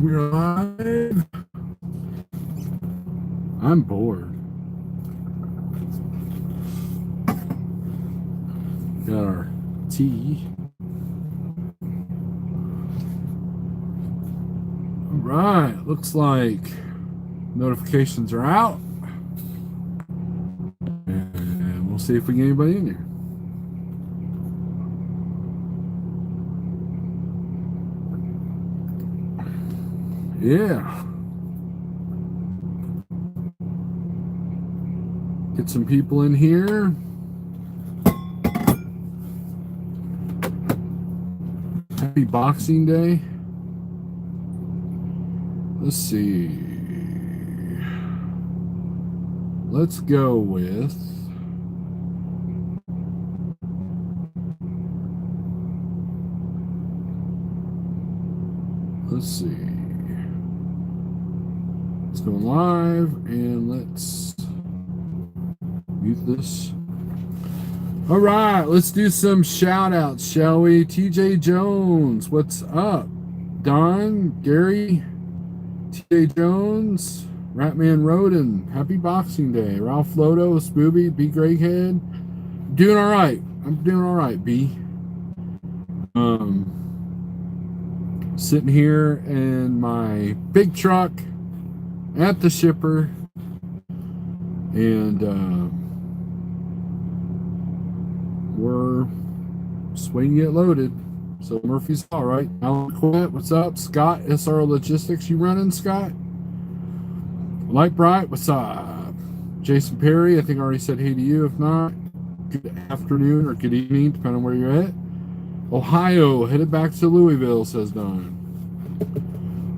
We're live. I'm bored. Got our tea. All right. Looks like notifications are out. And we'll see if we get anybody in here. Yeah. Get some people in here. Happy Boxing Day. Let's see. Let's go with let's see. Let's go live and let's mute this. All right, let's do some shout outs, shall we? TJ Jones, what's up? Don, Gary, TJ Jones, Ratman Roden, happy Boxing Day. Ralph Lodo, Spooby, bigrigceo. Doing all right. I'm doing all right, B. Sitting here in my big truck at the shipper, and we're swinging it loaded. So Murphy's all right. Alan Quint, what's up? Scott, SR Logistics, you running, Scott? Light Bright, what's up? Jason Perry, I think I already said hey to you. If not, good afternoon or good evening, depending on where you're at. Ohio, headed back to Louisville, says Don.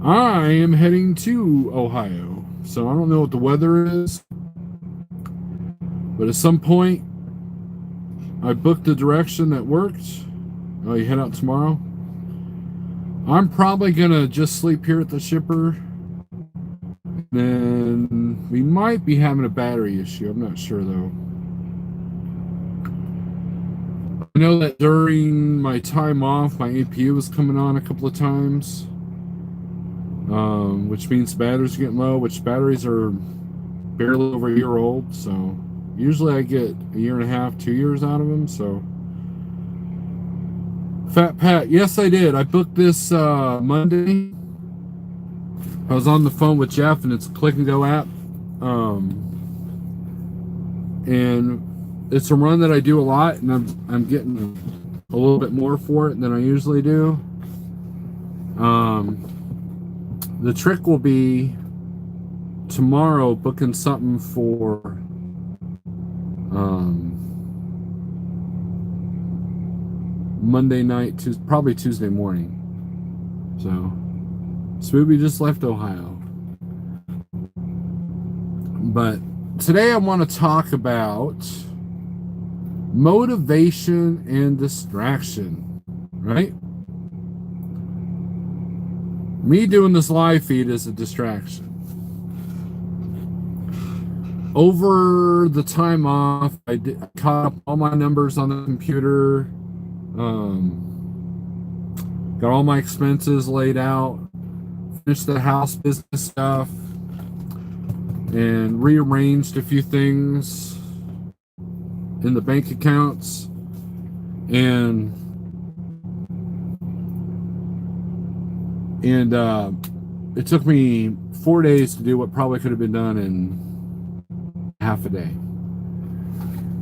I am heading to Ohio, so I don't know what the weather is, but at some point I booked a direction that worked. Oh, you head out tomorrow? I'm probably gonna just sleep here at the shipper. Then we might be having a battery issue. I'm not sure though. I know that during my time off, my APU was coming on a couple of times, which means batteries are getting low, which batteries are barely over a year old. So usually I get a year and a half, 2 years out of them. So Fat Pat, yes, I did. I booked this Monday. I was on the phone with Jeff, and it's a Click and Go app. And it's a run that I do a lot, and I'm getting a little bit more for it than I usually do. The trick will be tomorrow booking something for Monday night to probably Tuesday morning. So Spooby just left Ohio. But today I want to talk about motivation and distraction, right? Me doing this live feed is a distraction. Over the time off, I caught up all my numbers on the computer, got all my expenses laid out, finished the house business stuff, and rearranged a few things in the bank accounts, and it took me 4 days to do what probably could have been done in half a day.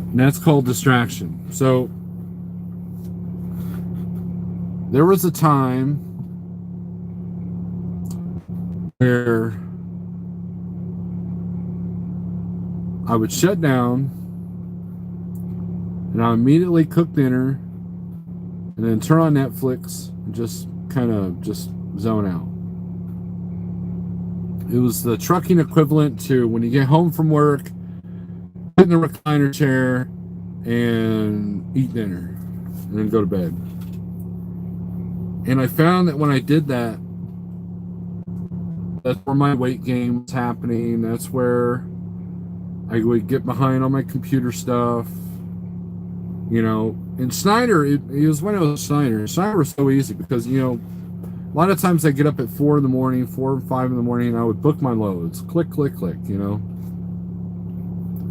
And that's called distraction. So there was a time where I would shut down and I immediately cook dinner and then turn on Netflix and just kind of just zone out. It was the trucking equivalent to when you get home from work, sit in the recliner chair and eat dinner and then go to bed. And I found that when I did that, that's where my weight gain was happening. That's where I would get behind on my computer stuff. You know, and Schneider, it was when it was Schneider. Schneider was so easy because, you know, A lot of times I get up at 4 in the morning, 4 or 5 in the morning, and I would book my loads. Click, click, click, you know.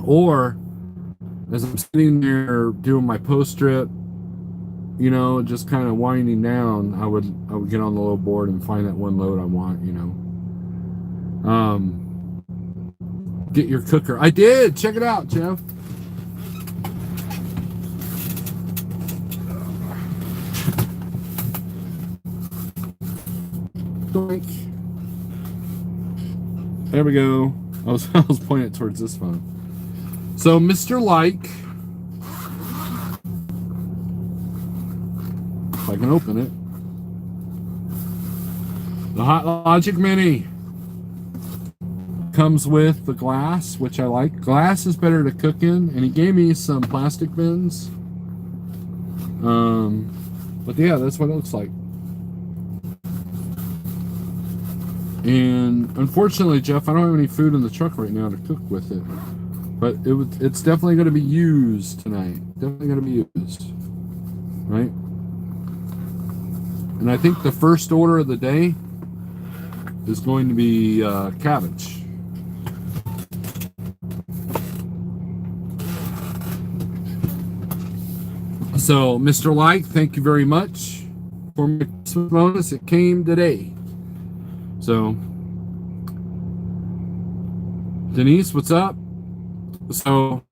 Or as I'm sitting there doing my post trip, you know, just kind of winding down, I would get on the load board and find that one load I want, you know. Get your cooker. I did. Check it out, Jeff. Doink. There we go. I was pointing it towards this phone. So, Mr. Like, if I can open it, the Hot Logic Mini comes with the glass, which I like. Glass is better to cook in, and he gave me some plastic bins. But yeah, that's what it looks like. And unfortunately, Jeff, I don't have any food in the truck right now to cook with it. But it's definitely going to be used tonight. Definitely going to be used. Right? And I think the first order of the day is going to be cabbage. So, Mr. Like, thank you very much for my Christmas bonus. It came today. So, Denise, what's up? So,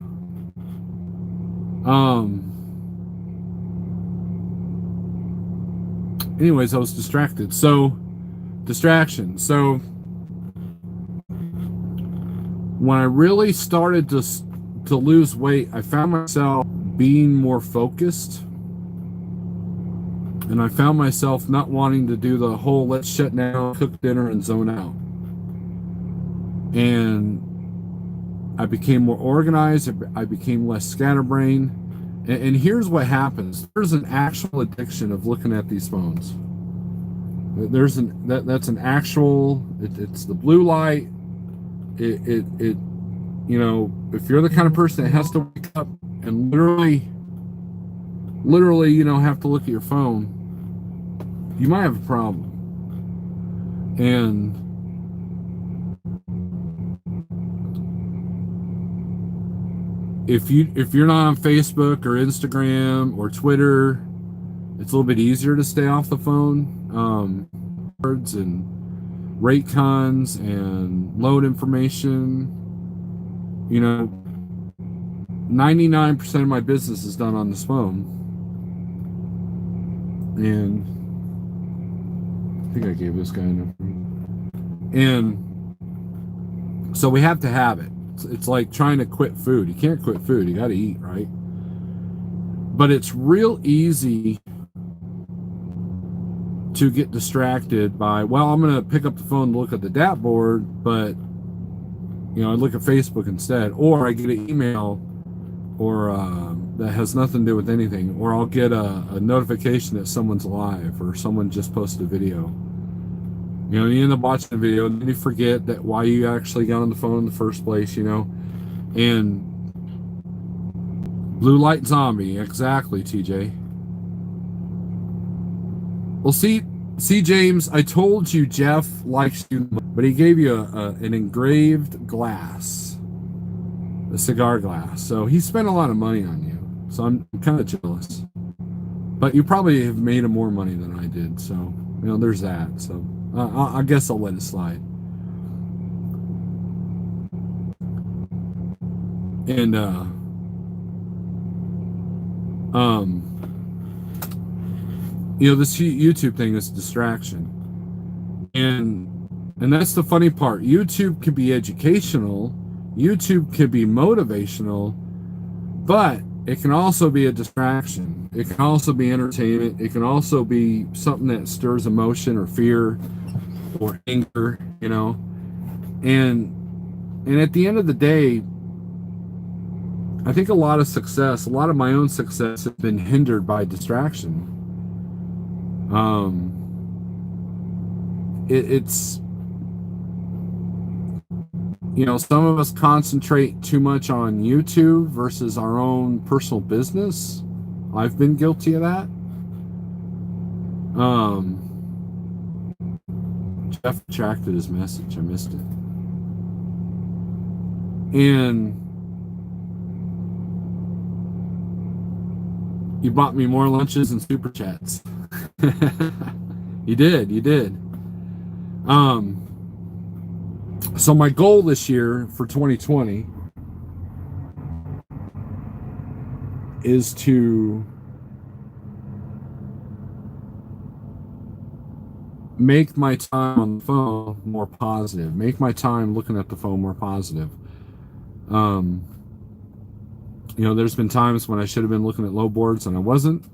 anyways, I was distracted. So, distraction. So, when I really started to lose weight, I found myself being more focused, and I found myself not wanting to do the whole let's shut down, cook dinner, and zone out. And I became more organized. I became less scatterbrained. And here's what happens: there's an actual addiction of looking at these phones. That's an actual. It's the blue light. It you know, if you're the kind of person that has to wake up and literally, you know, have to look at your phone, you might have a problem. And if you're not on Facebook or Instagram or Twitter, it's a little bit easier to stay off the phone. Words and rate cons and load information. You know, 99% of my business is done on this phone. And I think I gave this guy enough. And so we have to have it. It's like trying to quit food. You can't quit food. You got to eat, right? But it's real easy to get distracted by, well, I'm going to pick up the phone and look at the DAP board, but, you know, I look at Facebook instead. Or I get an email or that has nothing to do with anything. Or I'll get a notification that someone's live or someone just posted a video. You know, you end up watching the video and then you forget that why you actually got on the phone in the first place, you know. And blue light zombie, exactly, TJ. Well, see, James, I told you Jeff likes you, but he gave you an engraved glass, a cigar glass. So he spent a lot of money on you. So I'm kind of jealous. But you probably have made him more money than I did. So, you know, there's that. So I guess I'll let it slide. And you know, this YouTube thing is a distraction, and that's the funny part. YouTube can be educational, YouTube can be motivational, but it can also be a distraction. It can also be entertainment. It can also be something that stirs emotion or fear or anger, you know. And at the end of the day, I think a lot of my own success has been hindered by distraction. It's, you know, some of us concentrate too much on YouTube versus our own personal business. I've been guilty of that. Jeff retracted his message. I missed it. And you bought me more lunches and super chats. You did. So my goal this year for 2020 is to make my time on the phone more positive. Make my time looking at the phone more positive. There's been times when I should have been looking at low boards and I wasn't.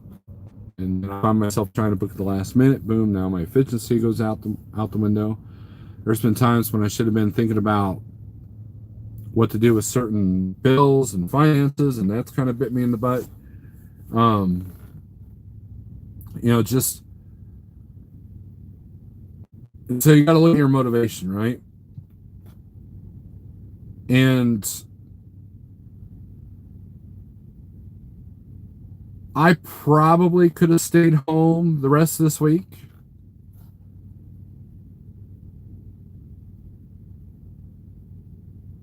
And I find myself trying to book at the last minute. Boom, now my efficiency goes out the window. There's been times when I should have been thinking about what to do with certain bills and finances, and that's kind of bit me in the butt. Just so you got to look at your motivation, right? And I probably could have stayed home the rest of this week.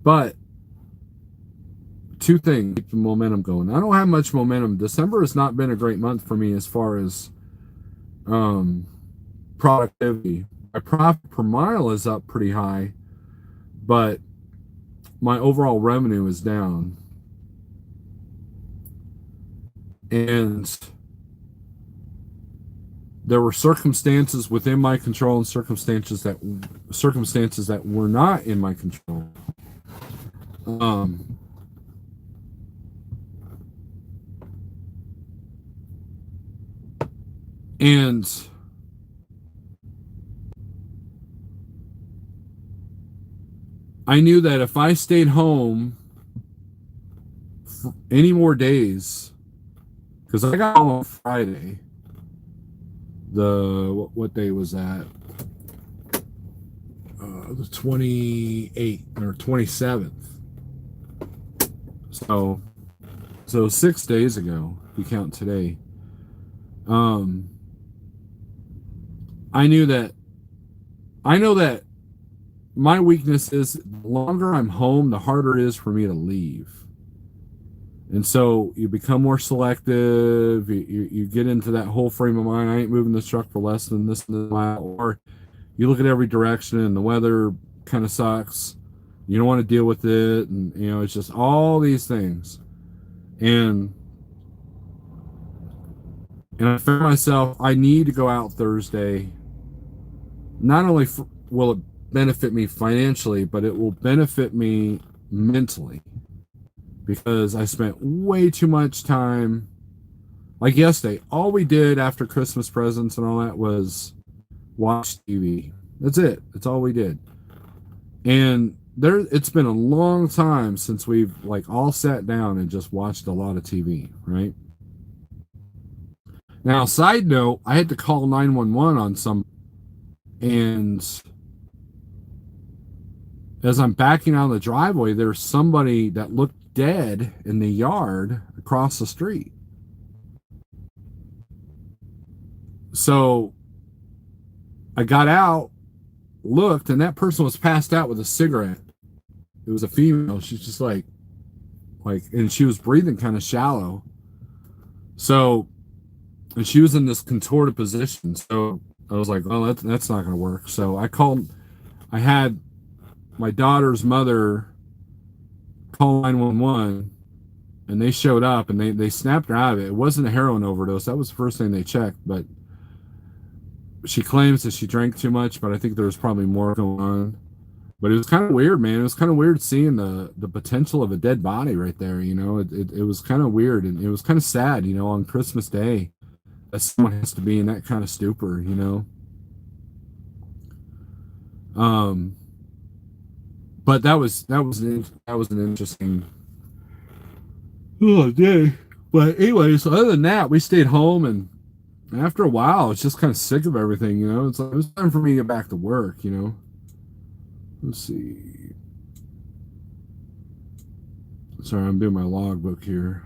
But two things keep the momentum going. I don't have much momentum. December has not been a great month for me as far as productivity. My profit per mile is up pretty high, but my overall revenue is down. And there were circumstances within my control and circumstances that were not in my control. And I knew that if I stayed home for any more days, because I got home on Friday, what day was that? The 28th or 27th. So 6 days ago, if you count today. I know that my weakness is the longer I'm home, the harder it is for me to leave. And so you become more selective. You get into that whole frame of mind. I ain't moving this truck for less than this mile. Or you look at every direction and the weather kind of sucks. You don't want to deal with it. And, it's just all these things. And I found myself, I need to go out Thursday. Not only will it benefit me financially, but it will benefit me mentally. Because I spent way too much time, like yesterday, all we did after Christmas presents and all that was watch TV. That's it. That's all we did. And it's been a long time since we've all sat down and just watched a lot of TV, right? Now, side note, I had to call 911 on some, and as I'm backing out of the driveway, there's somebody that looked dead in the yard across the street. So I got out, looked, and that person was passed out with a cigarette. It was a female. She's just and she was breathing kind of shallow. So, and she was in this contorted position. So I was like, oh, that's not going to work. So I had my daughter's mother call 911, and they showed up, and they snapped her out of it. It wasn't a heroin overdose. That was the first thing they checked, but she claims that she drank too much, but I think there was probably more going on. But it was kind of weird, man. It was kind of weird seeing the potential of a dead body right there, It was kind of weird, and it was kind of sad, on Christmas Day, that someone has to be in that kind of stupor, But that was an interesting day. But anyways, other than that, we stayed home, and after a while, I was just kind of sick of everything, It's it was time for me to get back to work, Let's see. Sorry, I'm doing my logbook here.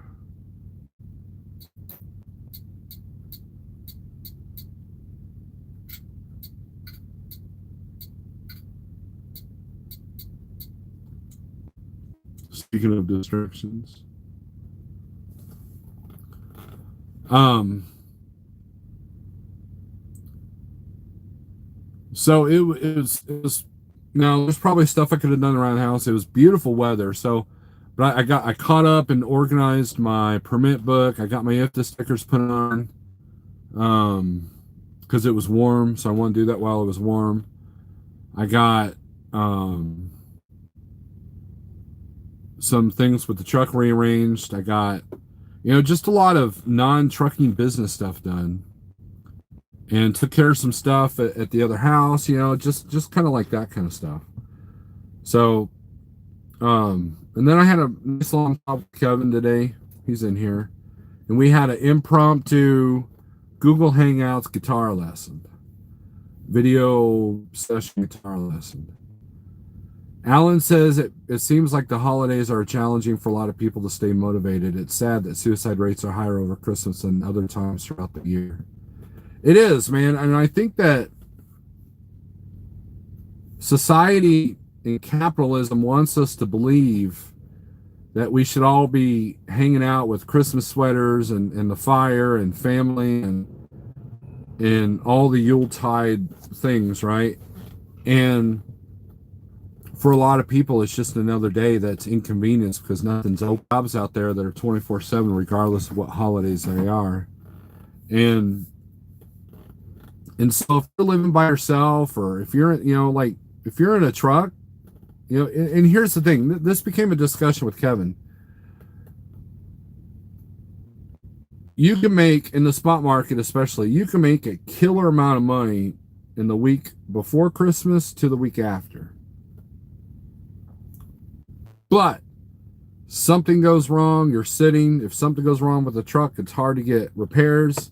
Speaking of distractions. So it was now there's probably stuff I could have done around the house. It was beautiful weather. So but I caught up and organized my permit book. I got my IFTA stickers put on. Because it was warm, so I wanted to do that while it was warm. I got some things with the truck rearranged. I got, just a lot of non-trucking business stuff done, and took care of some stuff at the other house. Just kind of like that kind of stuff. So, and then I had a nice long talk with Kevin today. He's in here, and we had an impromptu Google Hangouts guitar lesson, video session guitar lesson. Alan says it seems like the holidays are challenging for a lot of people to stay motivated. It's sad that suicide rates are higher over Christmas than other times throughout the year. It is, man. And I think that society and capitalism wants us to believe that we should all be hanging out with Christmas sweaters and the fire and family and all the Yuletide things, right? And for a lot of people, it's just another day that's inconvenience because nothing's open. Jobs out there that are 24/7, regardless of what holidays they are. And so if you're living by yourself, or if you're, if you're in a truck, and here's the thing, this became a discussion with Kevin. You can make, in the spot market especially, you can make a killer amount of money in the week before Christmas to the week after. But something goes wrong, you're sitting, if something goes wrong with the truck, it's hard to get repairs,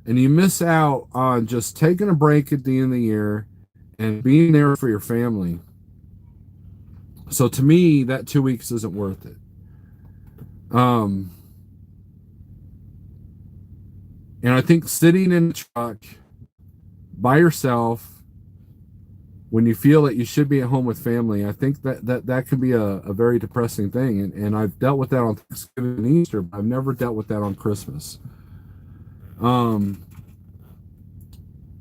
and you miss out on just taking a break at the end of the year and being there for your family. So to me, that 2 weeks isn't worth it. And I think sitting in the truck by yourself when you feel that you should be at home with family, I think that could be a very depressing thing. And I've dealt with that on Thanksgiving and Easter, but I've never dealt with that on Christmas.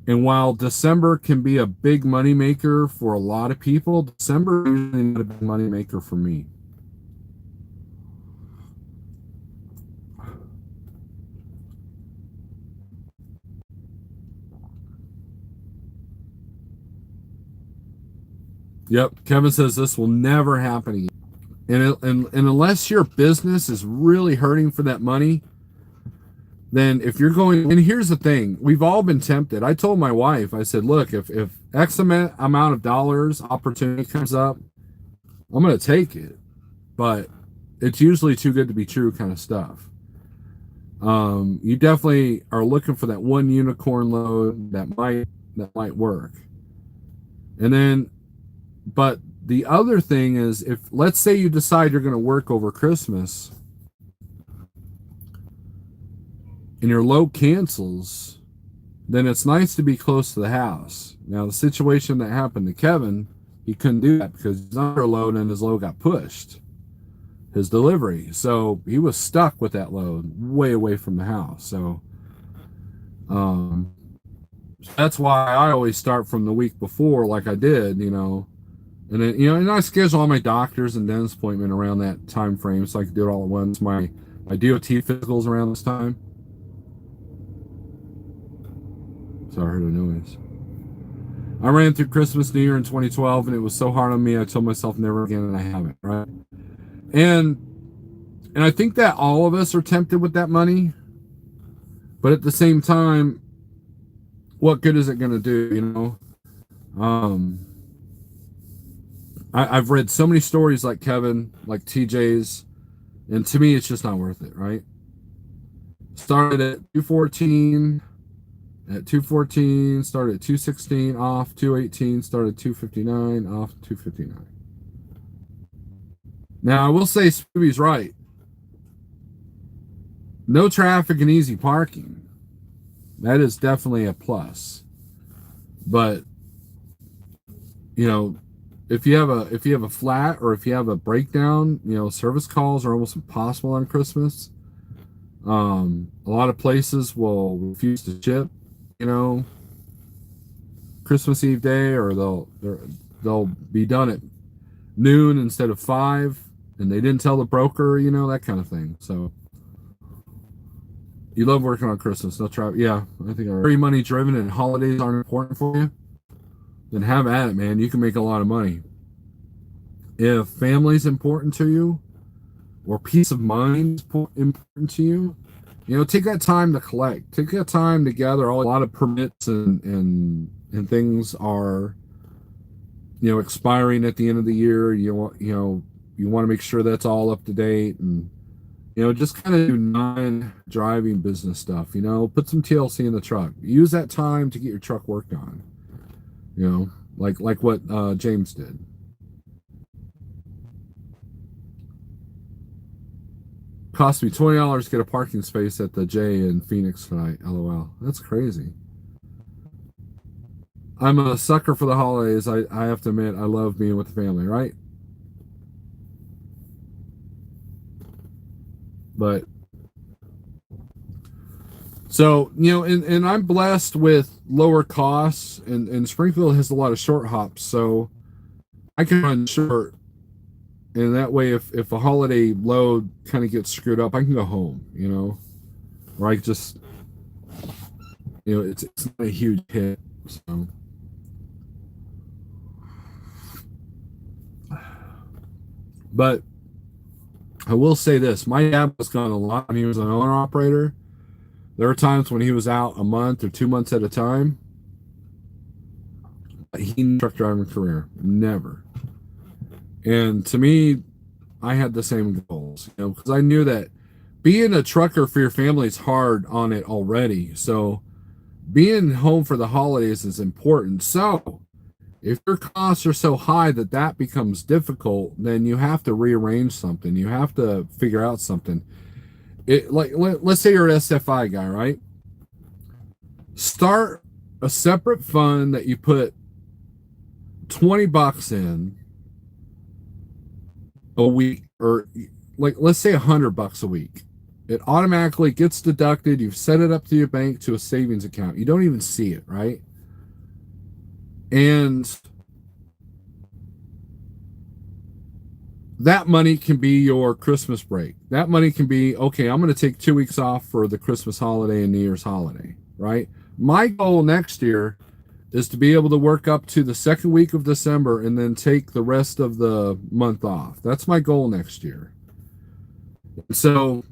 And while December can be a big money maker for a lot of people, December is usually not a big money maker for me. Yep, Kevin says this will never happen again. And unless your business is really hurting for that money, then if you're going, and here's the thing, we've all been tempted. I told my wife, I said, look, if X amount of dollars opportunity comes up, I'm going to take it. But it's usually too good to be true kind of stuff. You definitely are looking for that one unicorn load that might work. And then, but the other thing is, if let's say you decide you're going to work over Christmas and your load cancels, then it's nice to be close to the house. Now, the situation that happened to Kevin, he couldn't do that because he's under load and his load got pushed, his delivery. So he was stuck with that load way away from the house. So that's why I always start from the week before, like I did, and then, and I schedule all my doctors and dentist appointment around that time frame so I can do it all at once. My DOT physicals around this time. Sorry, I heard a noise. I ran through Christmas, New Year in 2012, and it was so hard on me, I told myself never again, and I haven't, right? And I think that all of us are tempted with that money, but at the same time, what good is it going to do, I've read so many stories like Kevin, like TJ's, and to me, it's just not worth it, right? Started at 214, started at 216, off 218, started 259, off 259. Now, I will say Scooby's right. No traffic and easy parking. That is definitely a plus. But, if you have a flat or if you have a breakdown, service calls are almost impossible on Christmas. A lot of places will refuse to ship, you know, Christmas Eve day, or they'll be done at noon instead of 5, and they didn't tell the broker, that kind of thing. So you love working on Christmas. No try. Yeah, I think very money driven and holidays aren't important for you. Then have at it, man. You can make a lot of money. If family's important to you, or peace of mind is important to you, take that time to collect. Take that time to gather a lot of permits and things are, expiring at the end of the year. You want to make sure that's all up to date, and just kind of do non-driving business stuff. Put some TLC in the truck. Use that time to get your truck worked on. Like what James did. Cost me $20 to get a parking space at the J in Phoenix tonight. LOL. That's crazy. I'm a sucker for the holidays. I have to admit, I love being with the family, right? But so, and I'm blessed with lower costs, and Springfield has a lot of short hops, so I can run short. And that way, if a holiday load kind of gets screwed up, I can go home, or I just, it's not a huge hit. So, but I will say this: my dad was gone a lot when he was an owner operator. There were times when he was out a month or 2 months at a time. He truck driving career, never. And to me, I had the same goals, because I knew that being a trucker for your family is hard on it already. So being home for the holidays is important. So if your costs are so high that becomes difficult, then you have to rearrange something. You have to figure out something. Let's say you're an SFI guy, right? Start a separate fund that you put $20 in a week, or let's say $100 a week. It automatically gets deducted. You've set it up to your bank to a savings account. You don't even see it, right? And that money can be your Christmas break. That money can be, okay, I'm going to take 2 weeks off for the Christmas holiday and New Year's holiday, right? My goal next year is to be able to work up to the second week of December and then take the rest of the month off. That's my goal next year. So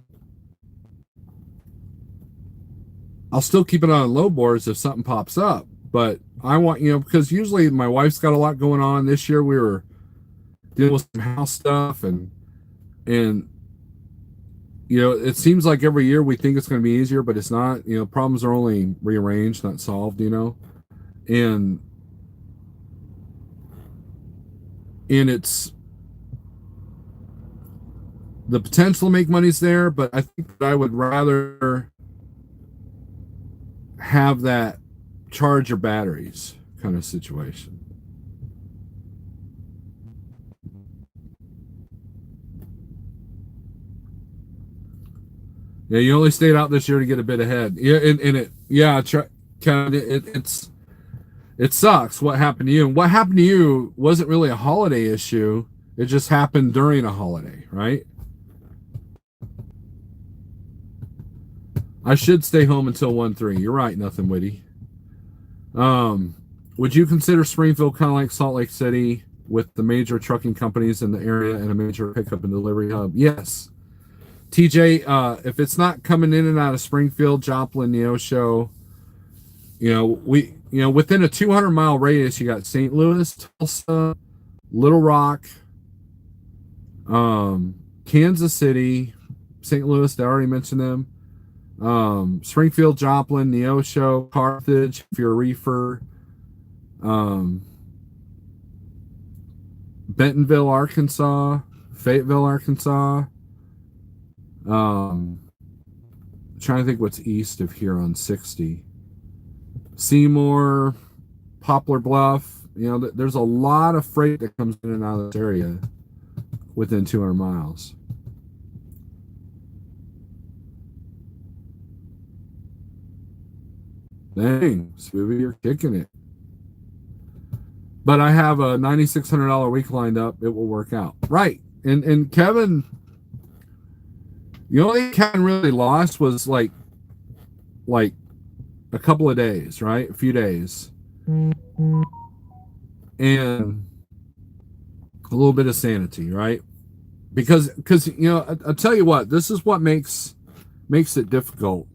I'll still keep it on low boards if something pops up, but I want, because usually my wife's got a lot going on. This year we were dealing with some house stuff, and it seems like every year we think it's going to be easier, but it's not. Problems are only rearranged, not solved. And it's the potential to make money's there, but I think that I would rather have that charge your batteries kind of situation. Yeah, you only stayed out this year to get a bit ahead. Yeah, it sucks what happened to you. And what happened to you wasn't really a holiday issue. It just happened during a holiday, right? I should stay home until 1-3. You're right, nothing witty. Would you consider Springfield kind of like Salt Lake City with the major trucking companies in the area and a major pickup and delivery hub? Yes. TJ, if it's not coming in and out of Springfield, Joplin, Neosho, within a 200-mile radius, you got St. Louis, Tulsa, Little Rock, Kansas City, St. Louis, I already mentioned them. Springfield, Joplin, Neosho, Carthage, if you're a reefer, Bentonville, Arkansas, Fayetteville, Arkansas. Trying to think what's east of here on 60. Seymour, Poplar Bluff, There's a lot of freight that comes in and out of this area within 200 miles. Dang, Smoothie, you're kicking it. But I have a $9,600 week lined up. It will work out. Right. And Kevin, the only thing Kevin really lost was like a couple of days, right? A few days. And a little bit of sanity, right? Because I'll tell you what, this is what makes it difficult.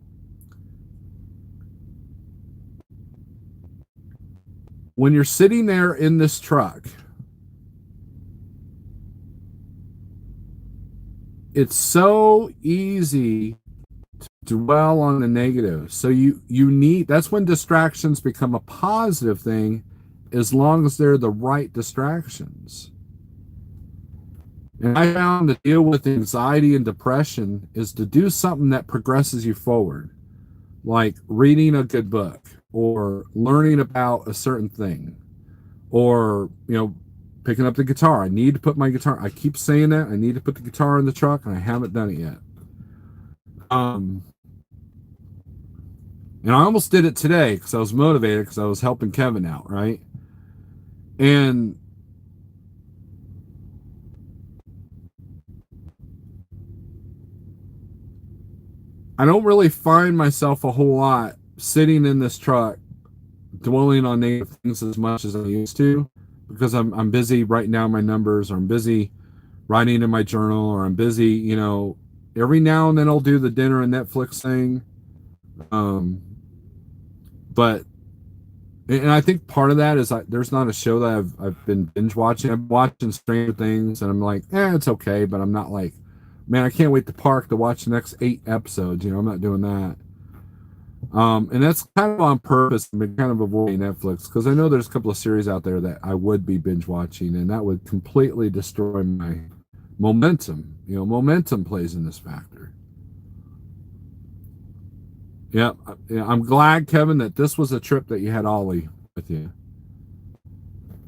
When you're sitting there in this truck, it's so easy to dwell on the negative. So you need, that's when distractions become a positive thing, as long as they're the right distractions. And I found to deal with anxiety and depression is to do something that progresses you forward, like reading a good book or learning about a certain thing, or picking up the guitar. I need to put my guitar. I keep saying that I need to put the guitar in the truck, and I haven't done it yet. And I almost did it today because I was motivated because I was helping Kevin out, right? And I don't really find myself a whole lot sitting in this truck dwelling on negative things as much as I used to, because I'm busy writing down my numbers, or I'm busy writing in my journal, or I'm busy, every now and then I'll do the dinner and Netflix thing. But I think part of that is there's not a show that I've been binge watching. I'm watching Stranger Things, and I'm like, it's okay, but I'm not like, man, I can't wait to park to watch the next 8 episodes. I'm not doing that. And that's kind of on purpose. I've been kind of avoiding Netflix because I know there's a couple of series out there that I would be binge watching, and that would completely destroy my momentum. Momentum plays in this factor. Yeah, I'm glad, Kevin, that this was a trip that you had Ollie with you.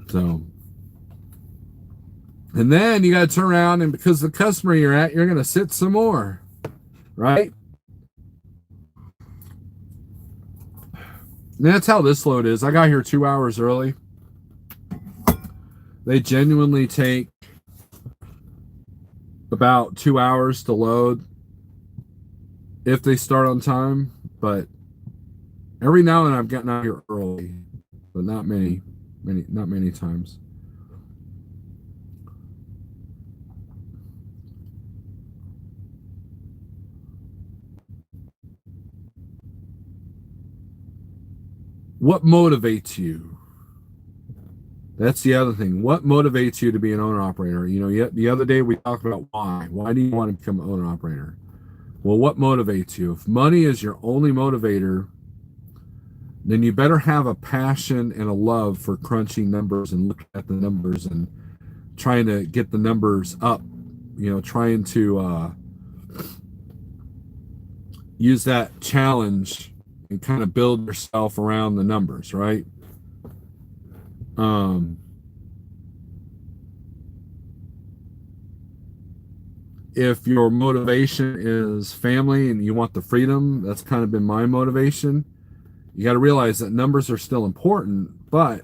So, and then you got to turn around, and because the customer you're at, you're going to sit some more, right? And that's how this load is. I got here 2 hours early. They genuinely take about 2 hours to load if they start on time, but every now and then I've gotten out here early, but not many times. What motivates you? That's the other thing. What motivates you to be an owner-operator? The other day we talked about why. Why do you want to become an owner-operator? Well, what motivates you? If money is your only motivator, then you better have a passion and a love for crunching numbers and looking at the numbers and trying to get the numbers up, trying to use that challenge and kind of build yourself around the numbers, right? If your motivation is family and you want the freedom, that's kind of been my motivation. You got to realize that numbers are still important, but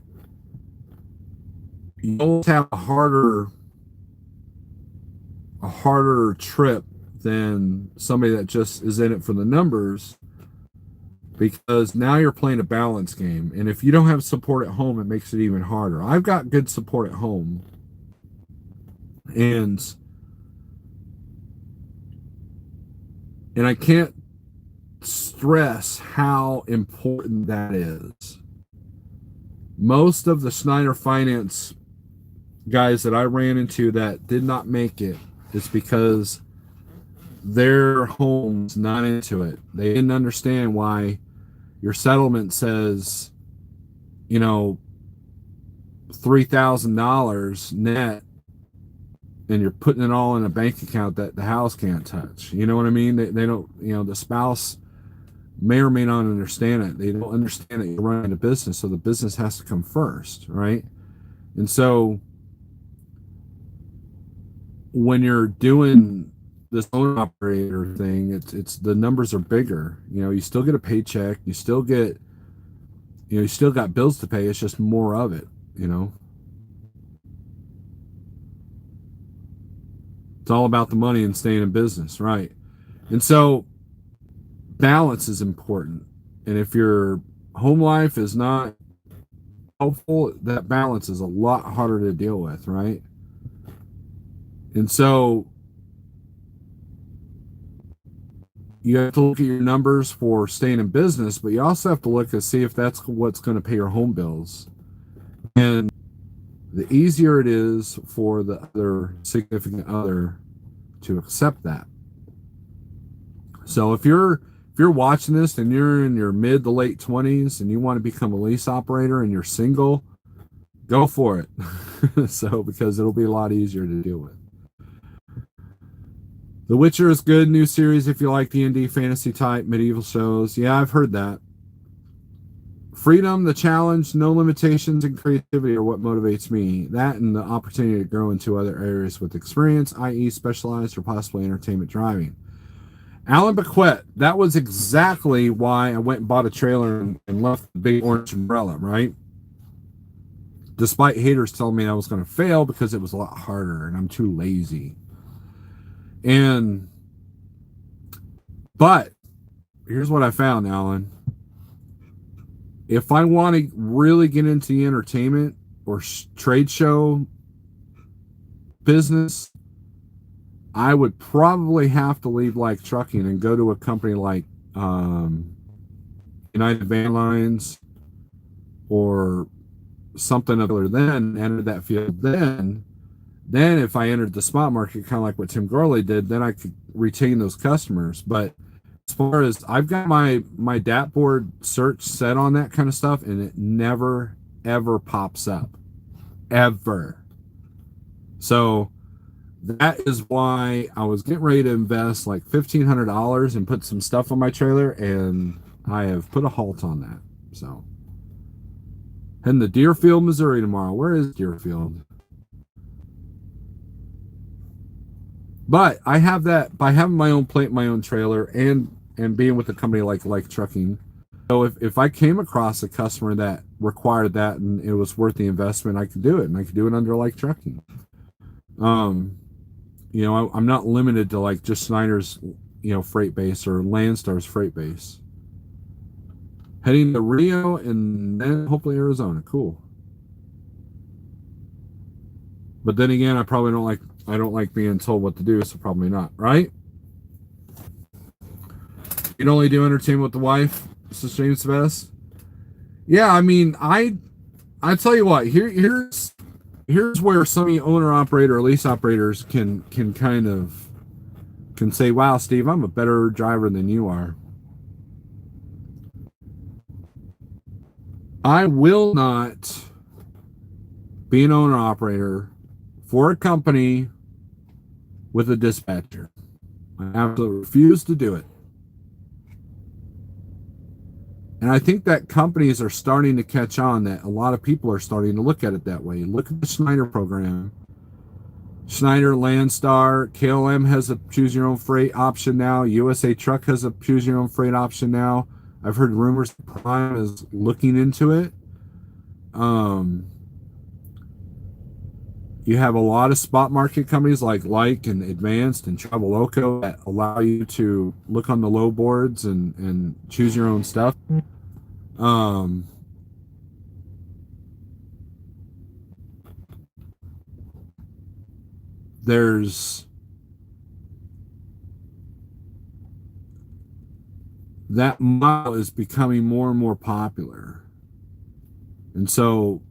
you always have a harder trip than somebody that just is in it for the numbers, because now you're playing a balance game. And if you don't have support at home, it makes it even harder. I've got good support at home, and I can't stress how important that is. Most of the Schneider finance guys that I ran into that did not make it is because their home's not into it. They didn't understand why your settlement says, $3,000 net, and you're putting it all in a bank account that the house can't touch. You know what I mean? They don't, the spouse may or may not understand it. They don't understand that you're running a business, so the business has to come first, right? And so when you're doing this owner operator thing, it's the numbers are bigger. You still get a paycheck, you still got bills to pay. It's just more of it. It's all about the money and staying in business, right? And so balance is important. And if your home life is not helpful, that balance is a lot harder to deal with, right? And so you have to look at your numbers for staying in business, but you also have to look and see if that's what's going to pay your home bills. And the easier it is for the other significant other to accept that. So if you're watching this and you're in your mid to late 20s and you want to become a lease operator and you're single, go for it. So because it'll be a lot easier to deal with. The Witcher is good new series if you like D&D fantasy type medieval shows. Yeah, I've heard that. Freedom, the challenge, no limitations, and creativity are what motivates me. That and the opportunity to grow into other areas with experience, i.e. specialized or possibly entertainment driving. Alan Bequette, that was exactly why I went and bought a trailer and left the big orange umbrella, right? Despite haters telling me I was going to fail because it was a lot harder and I'm too lazy. But here's what I found, Alan. If I want to really get into the entertainment or trade show business, I would probably have to leave like trucking and go to a company like United Van Lines or something other than enter that field. Then if I entered the spot market, kind of like what Tim Gorley did, then I could retain those customers. But as far as I've got my DAP board search set on that kind of stuff, and it never ever pops up, ever. So that is why I was getting ready to invest like $1,500 and put some stuff on my trailer, and I have put a halt on that. So heading to Deerfield, Missouri tomorrow. Where is Deerfield? But I have that by having my own plate, my own trailer, and being with a company like Trucking. So if I came across a customer that required that and it was worth the investment, I could do it, and I could do it under like Trucking. I'm not limited to like just Schneider's, freight base or Landstar's freight base. Heading to Rio and then hopefully Arizona. Cool. But then again, I don't like being told what to do, so probably not, right? You'd only do entertainment with the wife. Sustains the best. Yeah, I mean, I tell you what, here's where some of you owner operator or lease operators can kind of can say, wow, Steve, I'm a better driver than you are. I will not be an owner operator for a company with a dispatcher. I absolutely refuse to do it. And I think that companies are starting to catch on, that a lot of people are starting to look at it that way. Look at the Schneider program. Schneider, Landstar, KLM has a choose your own freight option now. USA Truck has a choose your own freight option now. I've heard rumors Prime is looking into it. You have a lot of spot market companies like and Advanced and Traveloka that allow you to look on the low boards and choose your own stuff. There's that model is becoming more and more popular. And so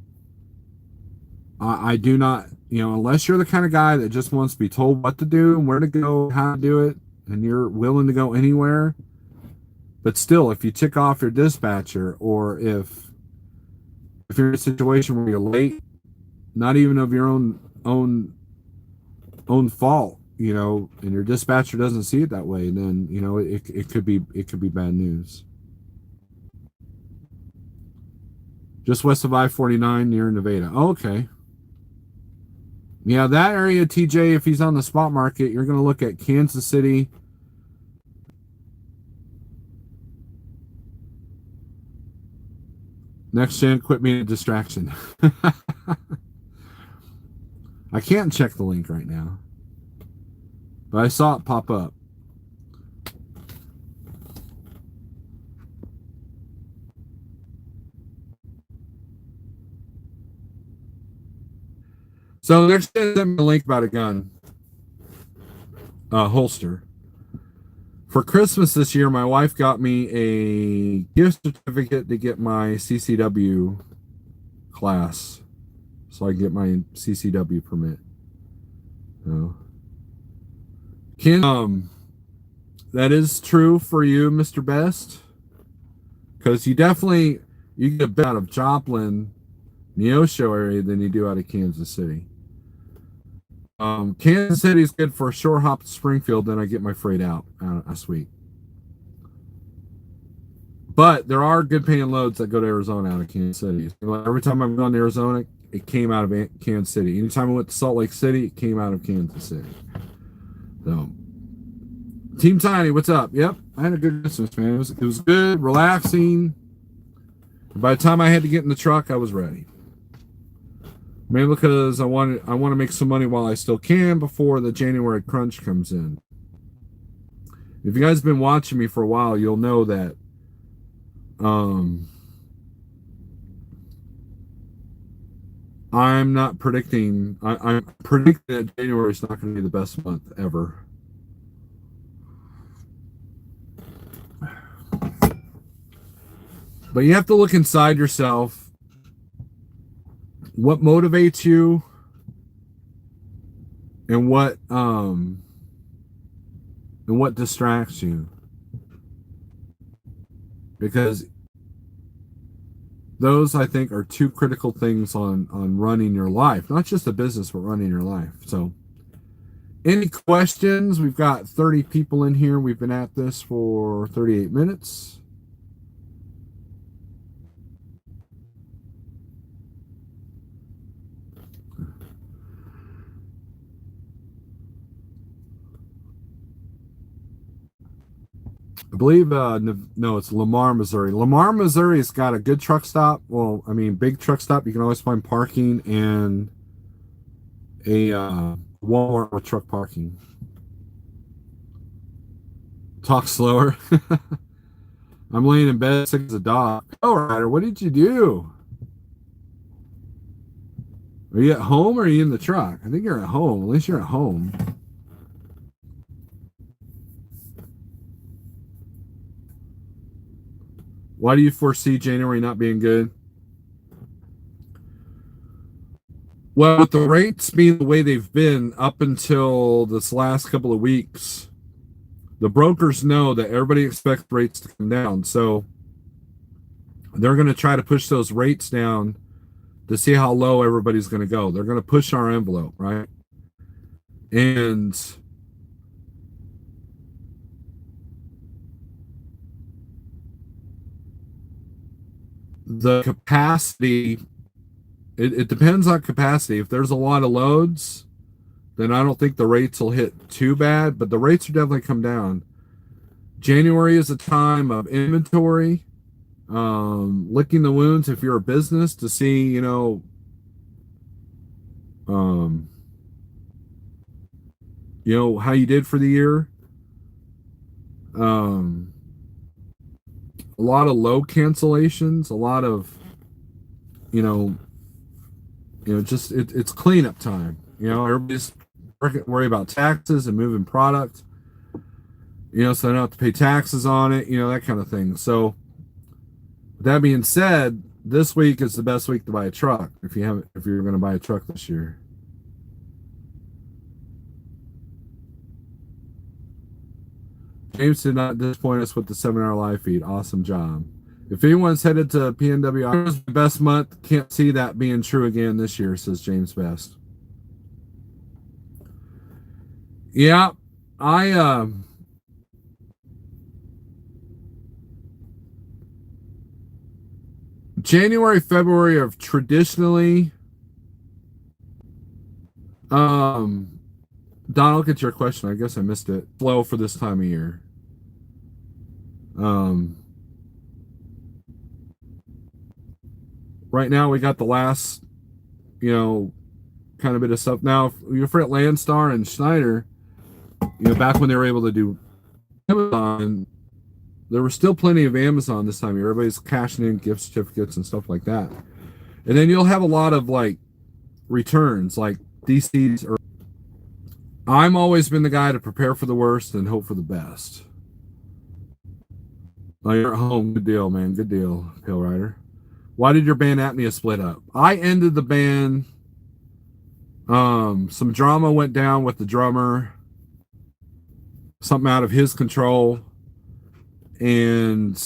I do not, unless you're the kind of guy that just wants to be told what to do and where to go, how to do it, and you're willing to go anywhere. But still, if you tick off your dispatcher, or if you're in a situation where you're late, not even of your own fault, and your dispatcher doesn't see it that way, then it could be bad news. Just west of I-49 near Nevada. Oh, okay. Yeah, that area, TJ, if he's on the spot market, you're going to look at Kansas City. Next gen, quit being a distraction. I can't check the link right now, but I saw it pop up. So next gen sent me a link about a gun, holster. For Christmas this year, my wife got me a gift certificate to get my CCW class, so I get my CCW permit. Oh. That is true for you, Mr. Best, because you get a bit out of Joplin, Neosho area than you do out of Kansas City. Kansas City is good for a short hop to Springfield, then I get my freight out last week. But there are good paying loads that go to Arizona out of Kansas City. Every time I've gone to Arizona, it came out of Kansas City. Anytime I went to Salt Lake City, it came out of Kansas City. So, Team Tiny, what's up? Yep, I had a good Christmas, man. It was good, relaxing. By the time I had to get in the truck, I was ready. Maybe because I want to make some money while I still can before the January crunch comes in. If you guys have been watching me for a while, you'll know that I'm not predicting. I'm predicting that January is not going to be the best month ever. But you have to look inside yourself. What motivates you, and what distracts you? Because those, I think, are two critical things on running your life, not just a business, but running your life. So, any questions? We've got 30 people in here. We've been at this for 38 minutes. I believe, no, it's Lamar, Missouri. Lamar, Missouri's got a good truck stop. Well, I mean, big truck stop. You can always find parking and a Walmart with truck parking. Talk slower. I'm laying in bed sick as a dog. Oh, Ryder, what did you do? Are you at home or are you in the truck? I think you're at home. At least you're at home. Why do you foresee January not being good? Well, with the rates being the way they've been up until this last couple of weeks, the brokers know that everybody expects rates to come down. So they're going to try to push those rates down to see how low everybody's going to go. They're going to push our envelope, right? And the capacity, it depends on capacity. If there's a lot of loads, then I don't think the rates will hit too bad, but the rates are definitely come down. January is a time of inventory, licking the wounds if you're a business to see, how you did for the year. A lot of low cancellations, a lot of, just it's cleanup time. Everybody's worry about taxes and moving product. So they don't have to pay taxes on it. That kind of thing. So, with that being said, this week is the best week to buy a truck if you're going to buy a truck this year. James did not disappoint us with the 7-hour live feed. Awesome job. If anyone's headed to PNW, it was the best month. Can't see that being true again this year, says James Best. Yeah, January, February are traditionally Um, Don, I'll get your question. I guess I missed it. Flow for this time of year. Um, right now we got the last, you know, kind of bit of stuff. Now, you're for Landstar and Schneider, back when they were able to do Amazon, there was still plenty of Amazon this time of year. Everybody's cashing in gift certificates and stuff like that. And then you'll have a lot of like returns, like DCs. Or I'm always been the guy to prepare for the worst and hope for the best. Oh, you're at home. Good deal, man. Good deal, Pale Rider. Why did your band Apnea split up? I ended the band. Some drama went down with the drummer. Something out of his control. And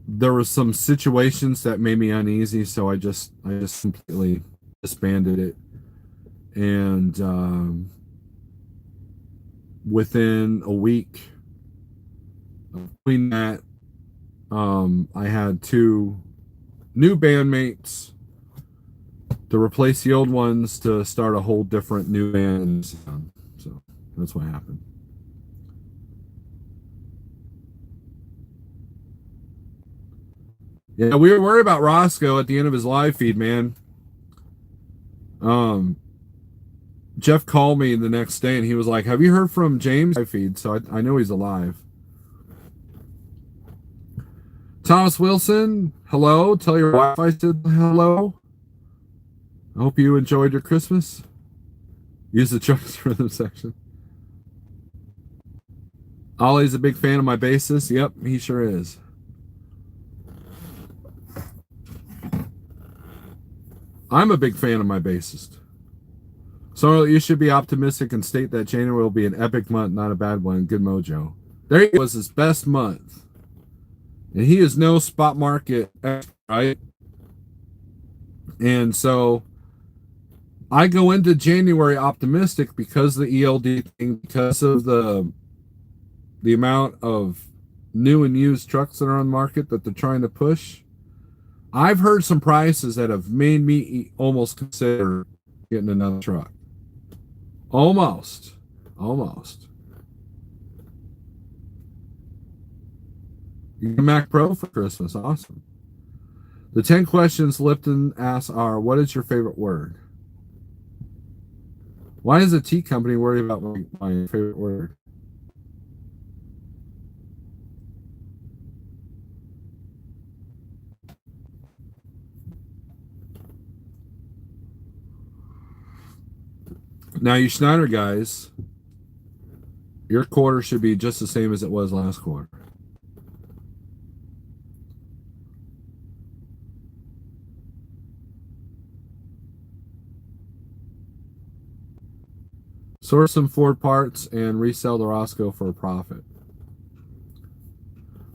there was some situations that made me uneasy, so I just completely disbanded it. And within a week between that, I had 2 new bandmates to replace the old ones to start a whole different new band. So that's what happened. Yeah, we were worried about Roscoe at the end of his live feed, man. Jeff called me the next day and he was like, "Have you heard from James?" Live feed, so I know he's alive. Thomas Wilson, hello. Tell your wife I said hello. I hope you enjoyed your Christmas. Use the Chuck's rhythm section. Ollie's a big fan of my bassist. Yep, he sure is. I'm a big fan of my bassist. So you should be optimistic and state that January will be an epic month, not a bad one. Good mojo. There he was, his best month. And he is no spot market expert, right? And so I go into January optimistic because of the ELD thing, because of the amount of new and used trucks that are on the market that they're trying to push. I've heard some prices that have made me almost consider getting another truck. Almost. You get a Mac Pro for Christmas. Awesome. The 10 questions Lipton asks are, what is your favorite word? Why is the tea company worried about my favorite word? Now, you Schneider guys, your quarter should be just the same as it was last quarter. Source some Ford parts and resell the Roscoe for a profit.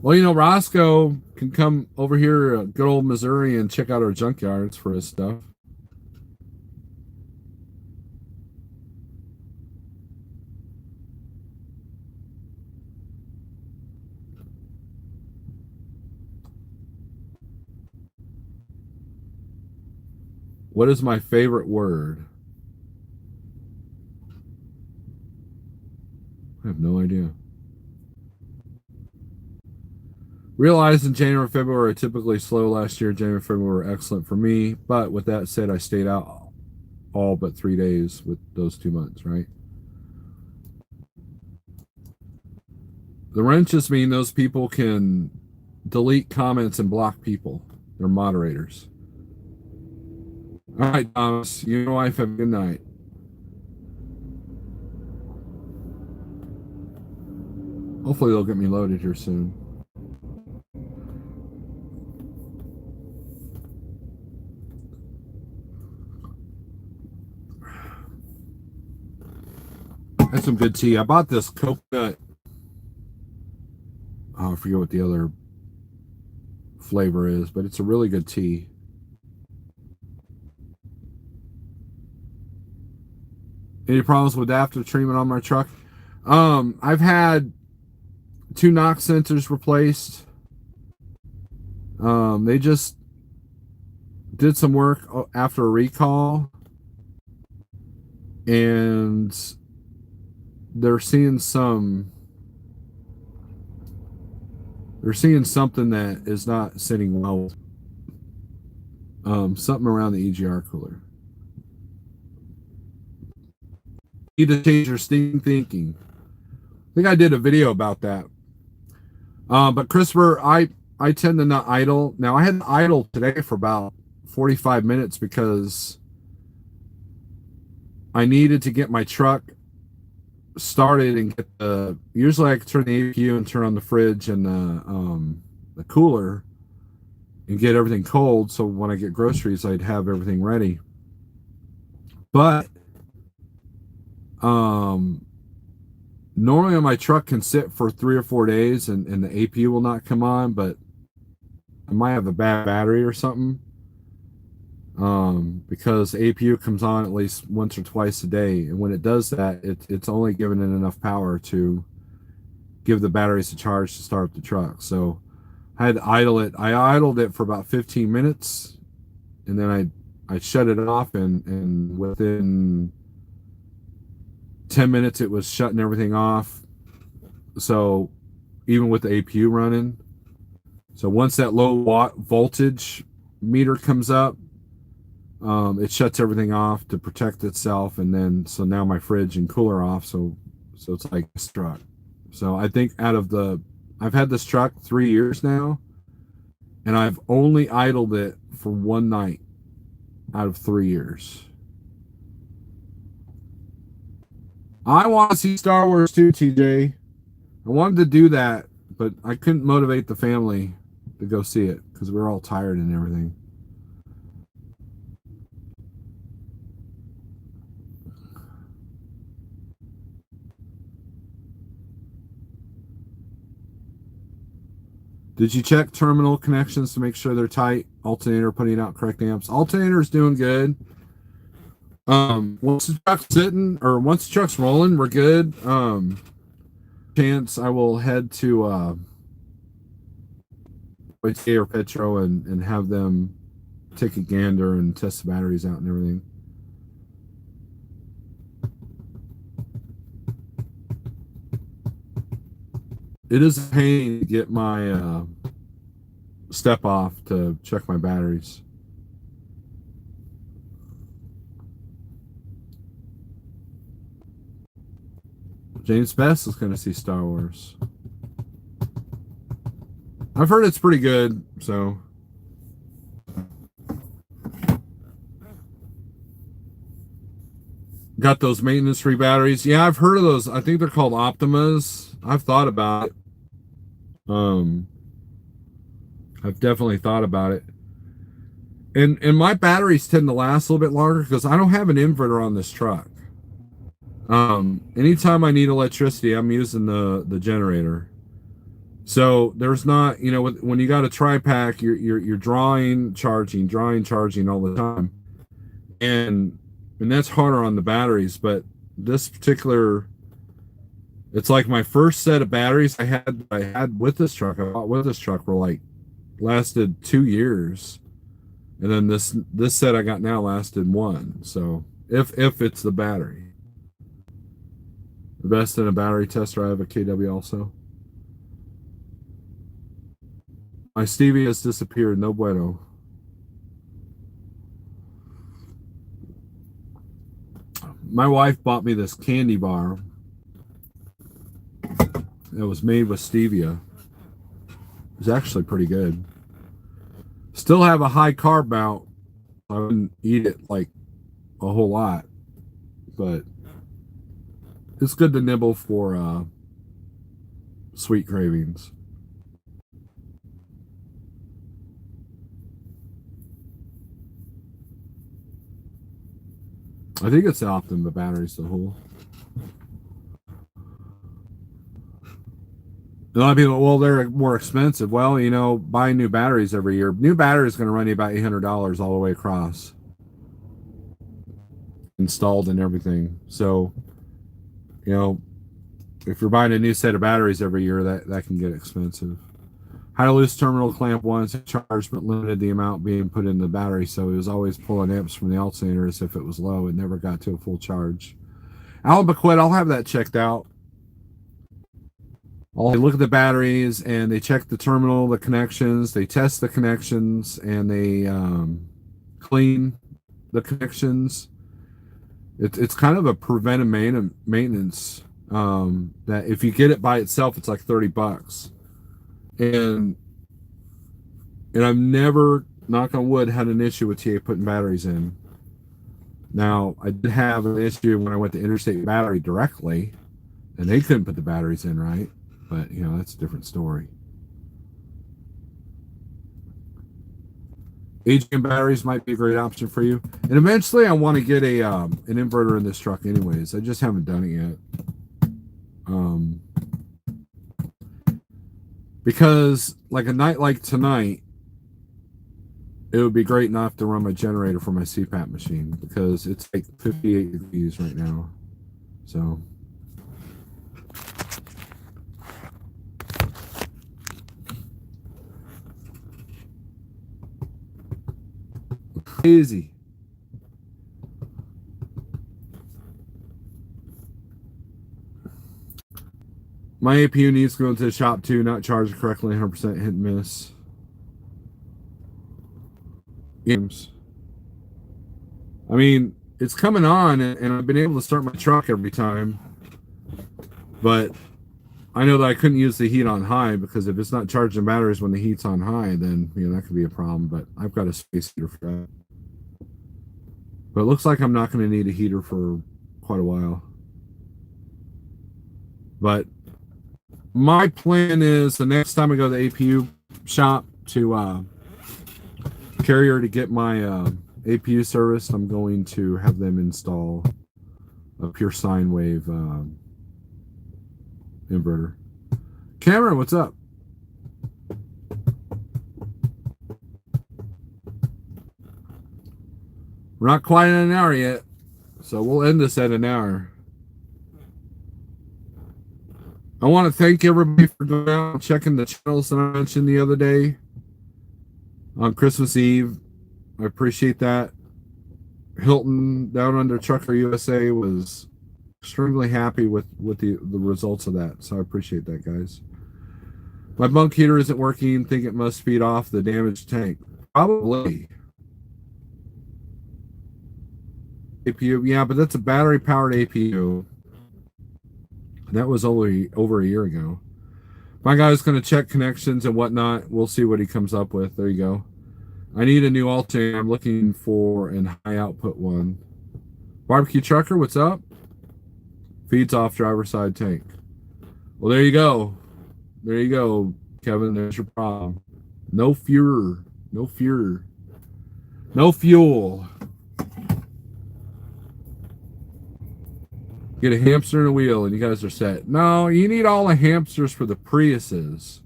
Well, Roscoe can come over here to good old Missouri and check out our junkyards for his stuff. What is my favorite word? I have no idea. Realized in January, February are typically slow. Last year, January, February were excellent for me. But with that said, I stayed out all but 3 days with those 2 months, right? The wrenches mean those people can delete comments and block people. They're moderators. All right, Thomas, you and your wife have a good night. Hopefully they'll get me loaded here soon. That's some good tea. I bought this coconut. Oh, I forget what the other flavor is, but it's a really good tea. Any problems with after treatment on my truck? I've had 2 knock sensors replaced. They just did some work after a recall. and they're seeing something that is not sitting well. Something around the EGR cooler. Need to change your steam thinking. I think I did a video about that. But Christopher, I tend to not idle. Now I had to idle today for about 45 minutes because I needed to get my truck started and get usually I could turn the APU and turn on the fridge and the cooler and get everything cold, so when I get groceries I'd have everything ready. But normally my truck can sit for 3 or 4 days and the APU will not come on, but I might have a bad battery or something. Because APU comes on at least once or twice a day, and when it does that, it's only giving it enough power to give the batteries a charge to start up the truck. So I had to idle it. I idled it for about 15 minutes, and then I shut it off, and within 10 minutes it was shutting everything off. So even with the APU running, so once that low voltage meter comes up, it shuts everything off to protect itself, and then so now my fridge and cooler off, so it's like this truck. So I think I've had this truck 3 years now, and I've only idled it for one night out of 3 years. I want to see Star Wars too, TJ. I wanted to do that, but I couldn't motivate the family to go see it because we're all tired and everything. Did you check terminal connections to make sure they're tight? Alternator putting out correct amps. Alternator's doing good. Once the truck's sitting, or once the truck's rolling, we're good. Chance I will head to or Petro and have them take a gander and test the batteries out and everything. It is a pain to get my step off to check my batteries. James Best is going to see Star Wars. I've heard it's pretty good, so. Got those maintenance-free batteries. Yeah, I've heard of those. I think they're called Optimas. I've thought about it. I've definitely thought about it. And my batteries tend to last a little bit longer because I don't have an inverter on this truck. Anytime I need electricity, I'm using the generator. So there's not, when you got a tri-pack, you're drawing, charging all the time. And that's harder on the batteries, but this particular, it's like my first set of batteries I had with this truck, I bought with this truck, lasted 2 years. And then this set I got now lasted 1. So if it's the battery. The best in a battery tester, I have a KW also. My Stevie has disappeared, no bueno. My wife bought me this candy bar that was made with stevia. It was actually pretty good. Still have a high carb amount. I wouldn't eat it like a whole lot, but it's good to nibble for sweet cravings. I think it's Optim, the batteries, the whole. A lot of people, well, they're more expensive. Well, buying new batteries every year. New battery is going to run you about $800 all the way across, installed and everything. So, if you're buying a new set of batteries every year, that can get expensive. High loose terminal clamp once charged, but limited the amount being put in the battery, so it was always pulling amps from the alternators. If it was low, it never got to a full charge. Alan Bequet, I'll have that checked out. They look at the batteries and they check the terminal, the connections, they test the connections, and they clean the connections. It's kind of a preventive maintenance that if you get it by itself, it's like $30. And I've never, knock on wood, had an issue with TA putting batteries in. Now, I did have an issue when I went to Interstate Battery directly, and they couldn't put the batteries in right. But, you know, that's a different story. AGM batteries might be a great option for you. And eventually I want to get an inverter in this truck anyways. I just haven't done it yet. Because like a night like tonight, it would be great not to run my generator for my CPAP machine because it's like 58 degrees right now. So crazy. My APU needs to go into the shop too, not charged correctly, 100% hit and miss. Games. I mean, it's coming on, and I've been able to start my truck every time. But I know that I couldn't use the heat on high because if it's not charging batteries when the heat's on high, then you know that could be a problem. But I've got a space heater for that. But it looks like I'm not going to need a heater for quite a while. But my plan is the next time I go to the APU shop to Carrier to get my APU service, I'm going to have them install a pure sine wave inverter. Cameron, what's up? We're not quite in an hour yet, so we'll end this at an hour. I want to thank everybody for going out and checking the channels that I mentioned the other day on Christmas Eve. I appreciate that. Hilton down under Trucker USA was extremely happy with the results of that, so I appreciate that, guys. My bunk heater isn't working. Think it must feed off the damaged tank. Probably. APU, yeah, but that's a battery powered APU. That was only over a year ago. My guy's going to check connections and whatnot. We'll see what he comes up with. There you go. I need a new alternator. I'm looking for an high output one. Barbecue Trucker, what's up? Feeds off driver side tank. Well, there you go. There you go, Kevin. There's your problem. No fuel. No fuel. No fuel. Get a hamster and a wheel and you guys are set. No, you need all the hamsters for the Priuses.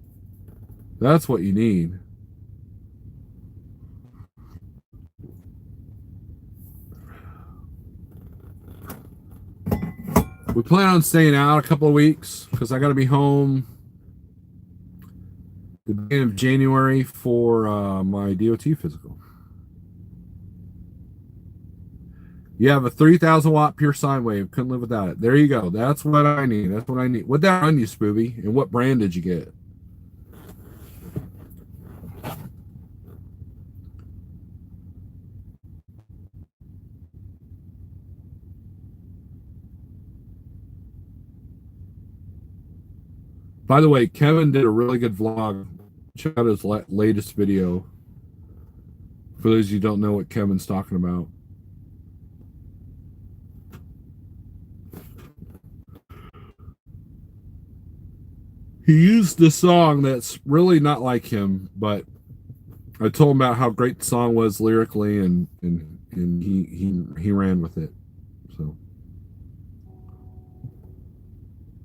That's what you need. We plan on staying out a couple of weeks because I got to be home the beginning of January for my DOT physical. You have a 3,000 watt pure sine wave. Couldn't live without it. There you go. That's what I need. That's what I need. What'd that run you, Spooby? And what brand did you get? By the way, Kevin did a really good vlog. Check out his latest video. For those of you who don't know what Kevin's talking about. He used the song that's really not like him, but I told him about how great the song was lyrically, and he ran with it. So,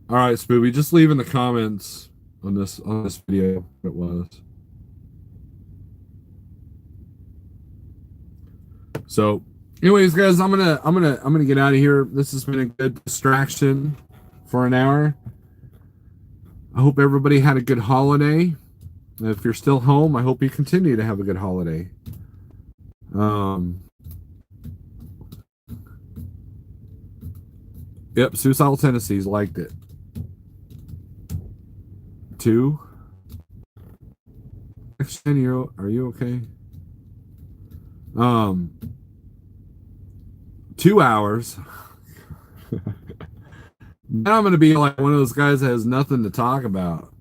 all right, Spooby, just leave in the comments on this video what it was. So, anyways, guys, I'm gonna get out of here. This has been a good distraction for an hour. I hope everybody had a good holiday. If you're still home, I hope you continue to have a good holiday. Yep, Suicidal Tendencies liked it. 2. Are you okay? 2 hours. Now I'm going to be like one of those guys that has nothing to talk about.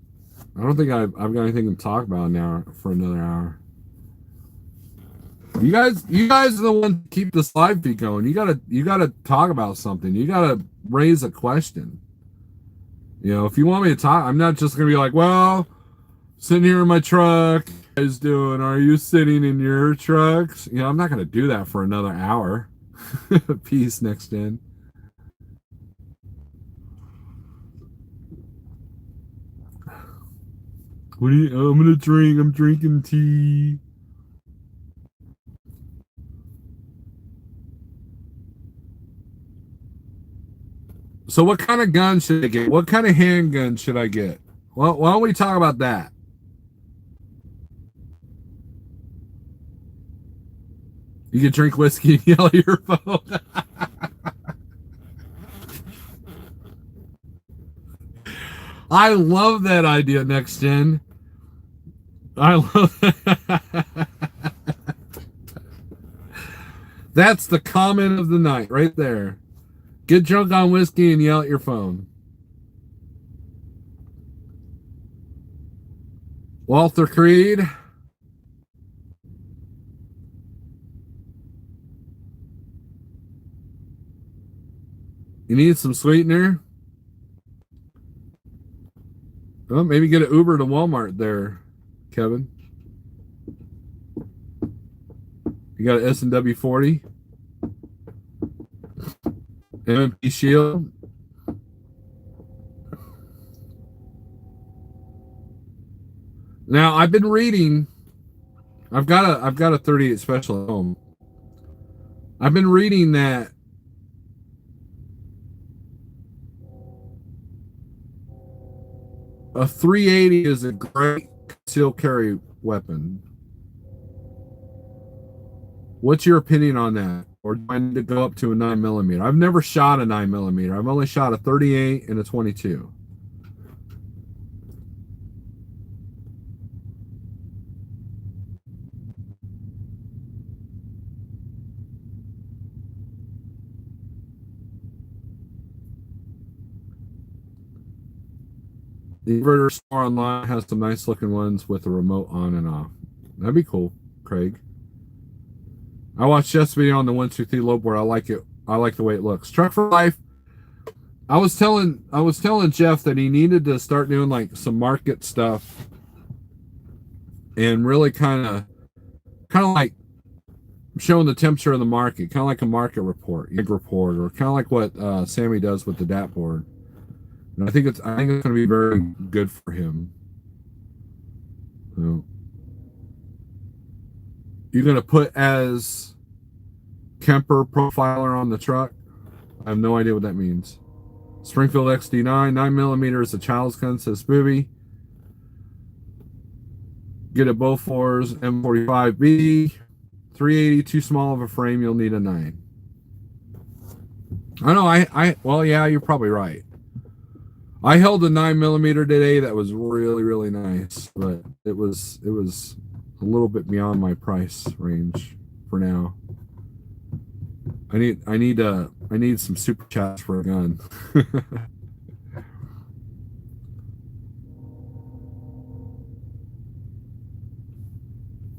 I don't think I've got anything to talk about now for another hour. You guys are the ones that keep this live feed going. You gotta talk about something. You gotta raise a question. You know, if you want me to talk, I'm not just gonna be like, well, sitting here in my truck. What are you guys doing? Are you sitting in your trucks? You know, I'm not gonna do that for another hour. Peace, next gen. What do you? I'm gonna drink. I'm drinking tea. So what kind of gun should I get? What kind of handgun should I get? Well, why don't we talk about that? You can drink whiskey and yell at your phone. I love that idea, next gen. I love that. That's the comment of the night right there. Get drunk on whiskey and yell at your phone. Walter Creed. You need some sweetener? Well, maybe get an Uber to Walmart there, Kevin. You got an S&W 40? M&P Shield? Now, I've been reading. I've got a 38 special at home. I've been reading that a 380 is a great concealed carry weapon. What's your opinion on that? Or do I need to go up to a 9mm? I've never shot a 9mm. I've only shot a 38 and a 22. The inverter store online has some nice looking ones with a remote on and off. That'd be cool, Craig. I watched Jeff's video on the 123 low board. I like it. I like the way it looks. Truck for life. I was telling Jeff that he needed to start doing like some market stuff and really kind of like showing the temperature of the market, kind of like a market report, or kind of like what Sammy does with the DAT board. And I think it's going to be very good for him. So, you're going to put as Kemper profiler on the truck? I have no idea what that means. Springfield XD9, 9mm is a child's gun, says Booby. Get a Bofors M45B. 380, too small of a frame, you'll need a 9. I know, well, yeah, you're probably right. I held a 9mm today that was really, really nice, but it was a little bit beyond my price range for now. I need some super chats for a gun.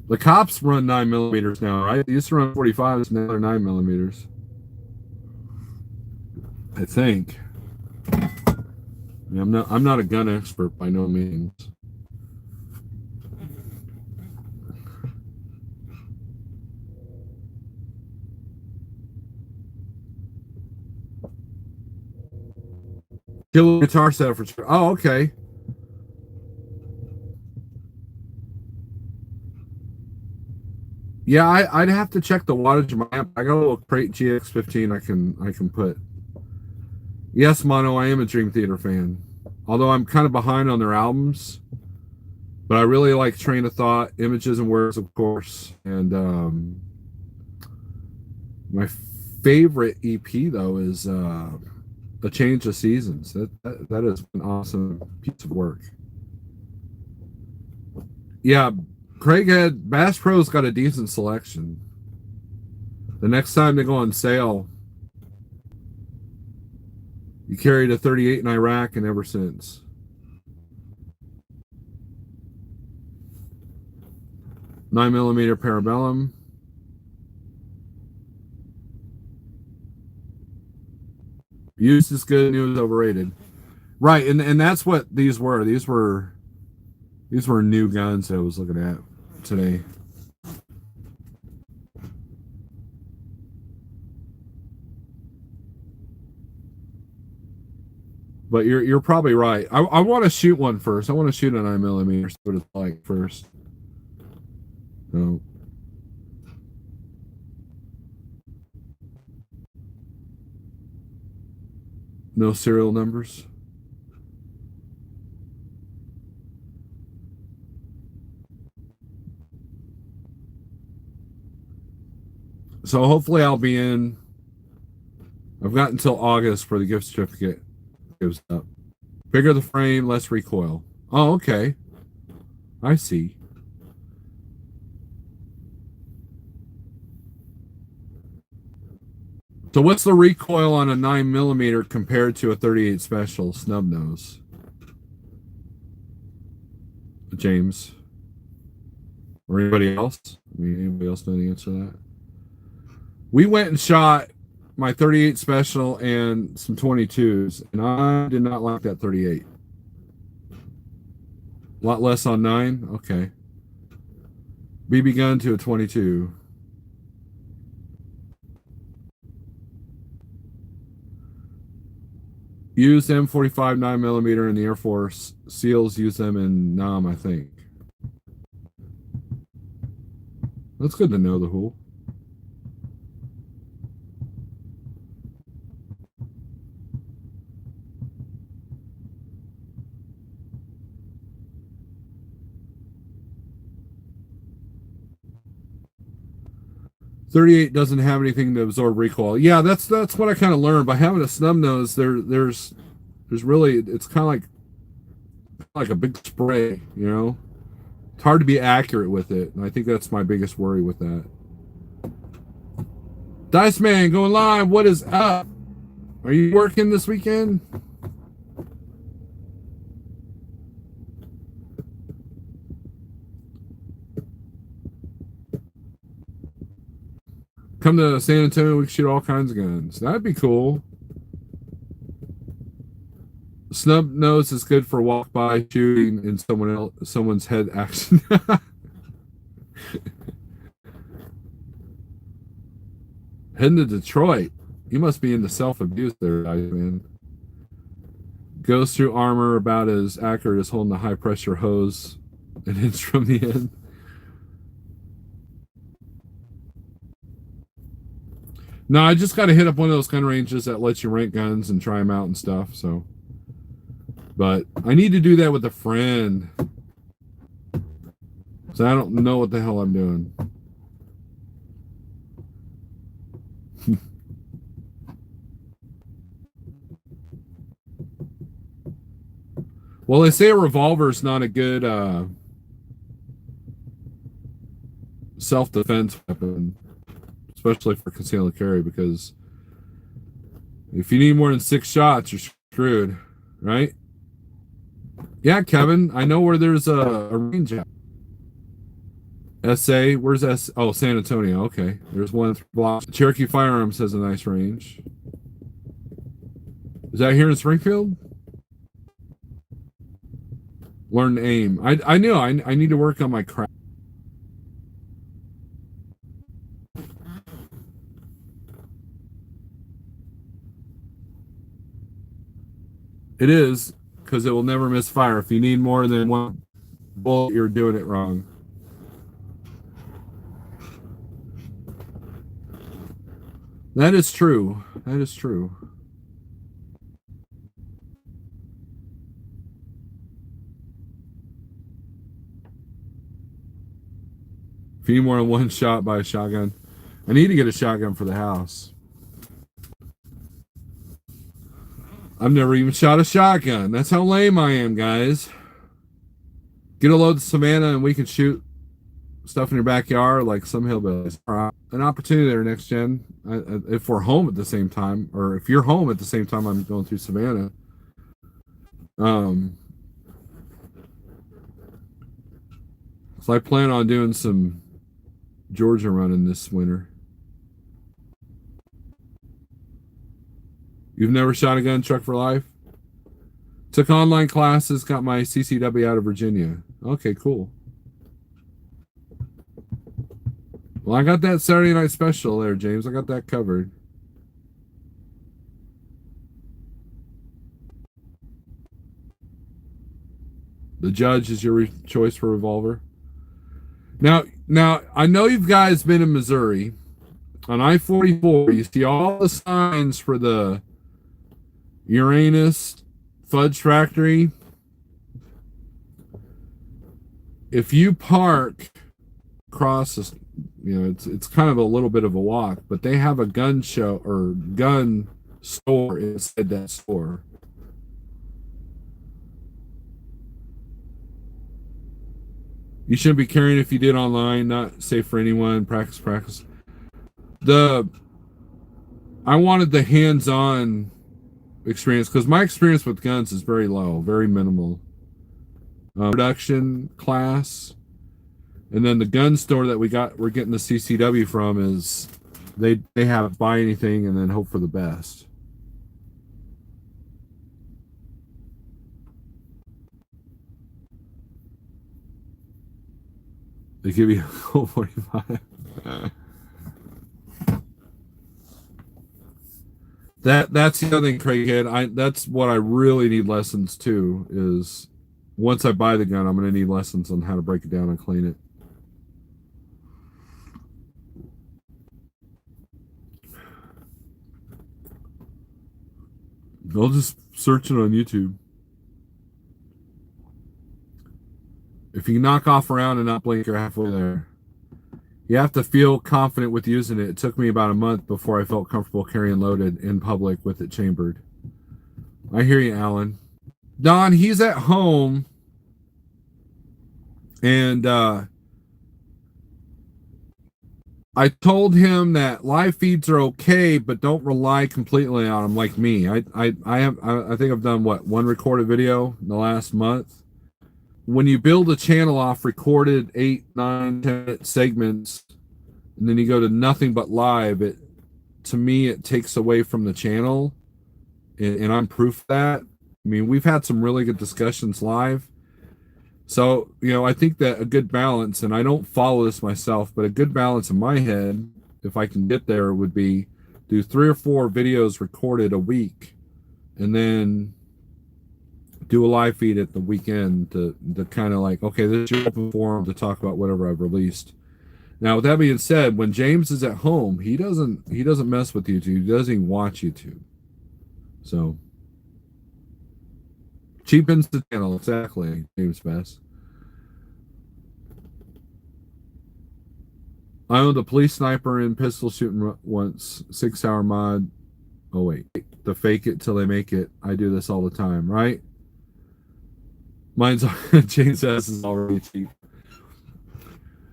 The cops run 9mm now, right? They used to run 45s, now they're 9mm. I think. I mean, I'm not a gun expert by no means. Killer guitar set for sure. Oh, okay. Yeah, I'd have to check the wattage of my amp. I got a little Crate GX15 I can put. Yes, Mono, I am a Dream Theater fan. Although I'm kind of behind on their albums. But I really like Train of Thought, Images and Words, of course. And my favorite EP, though, is A Change of Seasons. That is an awesome piece of work. Yeah, Craighead, Bass Pro's got a decent selection. The next time they go on sale, you carried a 38 in Iraq and ever since. Nine millimeter Parabellum. Used is good, new is overrated. Right, and that's what these were. These were new guns that I was looking at today. But you're probably right. I want to shoot one first. I want to shoot a 9 millimeter, see what it's like first. No. No serial numbers. So hopefully I'll be in. I've got until August for the gift certificate gives up. Bigger the frame, less recoil. Oh, okay. I see. So what's the recoil on a 9 millimeter compared to a 38 special snub nose? James. Or anybody else? I mean, anybody else know the answer to that? We went and shot my 38 special and some 22s, and I did not like that 38. A lot less on 9? Okay. BB gun to a 22. Used M45 9 millimeter in the Air Force. SEALs use them in Nam, I think. That's good to know, the Who. .38 doesn't have anything to absorb recoil. Yeah, that's what I kind of learned by having a snub nose. There's really, it's kind of like a big spray, you know. It's hard to be accurate with it, and I think that's my biggest worry with that. Dice Man going live. What is up? Are you working this weekend? Come to San Antonio, we can shoot all kinds of guns. That'd be cool. Snub nose is good for walk by shooting in someone's head action. Heading to Detroit. You must be into self-abuse there, man. Goes through armor about as accurate as holding a high-pressure hose an inch from the end. No, I just got to hit up one of those gun ranges that lets you rent guns and try them out and stuff. So, but I need to do that with a friend. So I don't know what the hell I'm doing. Well, they say a revolver is not a good self-defense weapon, especially for concealed carry, because if you need more than 6 shots, you're screwed, right? Yeah, Kevin, I know where there's a range at. SA, where's S? Oh, San Antonio. Okay, there's one block. Cherokee Firearms has a nice range. Is that here in Springfield? Learn to aim. I knew I need to work on my craft. It is, because it will never miss fire. If you need more than one bullet, you're doing it wrong. That is true. That is true. If you need more than one shot, buy a shotgun. I need to get a shotgun for the house. I've never even shot a shotgun. That's how lame I am, guys. Get a load to Savannah and we can shoot stuff in your backyard like some hillbillies. An opportunity there, next gen. If we're home at the same time, or if you're home at the same time I'm going through Savannah. So I plan on doing some Georgia running this winter. You've never shot a gun, truck for life? Took online classes, got my CCW out of Virginia. Okay, cool. Well, I got that Saturday night special there, James. I got that covered. The Judge is your choice for revolver. Now, I know you guys been in Missouri. On I-44, you see all the signs for the Uranus Fudge Factory. If you park across this, it's kind of a little bit of a walk, but they have a gun show or gun store inside that store. You shouldn't be carrying if you did online, not safe for anyone. Practice. I wanted the hands-on experience because my experience with guns is very low, very minimal. Production class, and then the gun store that we're getting the CCW from is they have buy anything and then hope for the best. They give you a Colt 45. That's the other thing, Craighead. That's what I really need lessons to is once I buy the gun, I'm going to need lessons on how to break it down and clean it. I'll just search it on YouTube. If you knock off around and not blink, you're halfway there. You have to feel confident with using it. It took me about a month before I felt comfortable carrying loaded in public with it chambered. I hear you, Alan. Don, he's at home. And I told him that live feeds are okay, but don't rely completely on them like me. I think I've done one recorded video in the last month. When you build a channel off recorded 8, 9, 10 segments, and then you go to nothing but live, to me it takes away from the channel, and I'm proof of that. I mean, we've had some really good discussions live. So, I think that a good balance, and I don't follow this myself, but a good balance in my head, if I can get there, would be do 3 or 4 videos recorded a week, and then do a live feed at the weekend to kind of like, okay, this is your open forum to talk about whatever I've released. Now, with that being said, when James is at home, he doesn't mess with YouTube. He doesn't even watch YouTube. So cheapens the channel, exactly, James Bass. I owned a police sniper and pistol shooting once, 6-hour mod. Oh wait, the fake it till they make it. I do this all the time, right? Mine's James S is already cheap.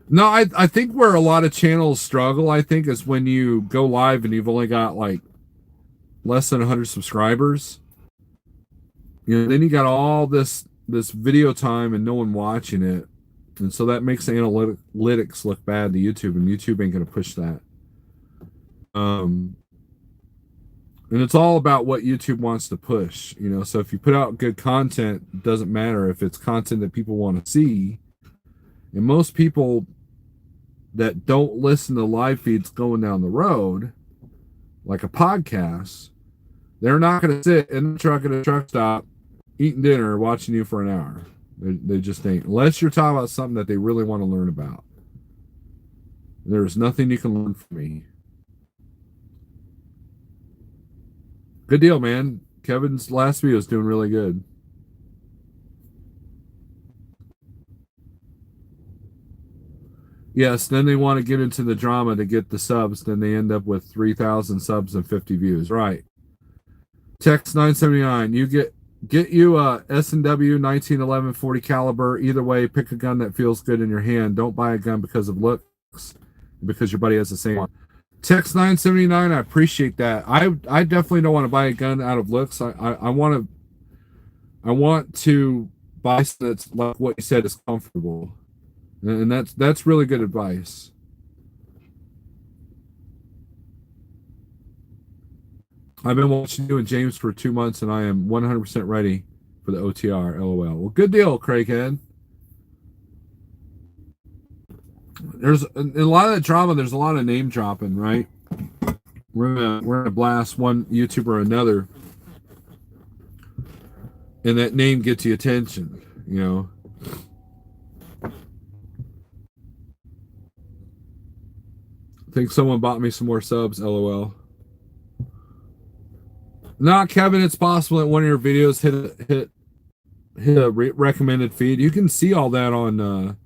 No, I think where a lot of channels struggle, I think, is when you go live and you've only got like less than 100 subscribers. Then you got all this video time and no one watching it, and so that makes the analytics look bad to YouTube, and YouTube ain't gonna push that. And it's all about what YouTube wants to push, So if you put out good content, it doesn't matter if it's content that people want to see. And most people that don't listen to live feeds going down the road, like a podcast, they're not going to sit in the truck at a truck stop, eating dinner, watching you for an hour. They just ain't. Unless you're talking about something that they really want to learn about. There's nothing you can learn from me. Good deal, man. Kevin's last video is doing really good. Yes, then they want to get into the drama to get the subs. Then they end up with 3,000 subs and 50 views. Right. Text 979. You get you a S&W 1911 40 caliber. Either way, pick a gun that feels good in your hand. Don't buy a gun because of looks, because your buddy has the same one. Text 979. I appreciate that. I definitely don't want to buy a gun out of looks. I want to buy something that's like what you said is comfortable, and that's really good advice. I've been watching you and James for 2 months, and I am 100% ready for the OTR. LOL. Well, good deal, Craighead. There's a lot of that drama. There's a lot of name dropping, right? We're gonna blast one YouTuber or another, and that name gets you attention. You know. I think someone bought me some more subs. LOL. Nah, Kevin, it's possible that one of your videos hit a recommended feed. You can see all that on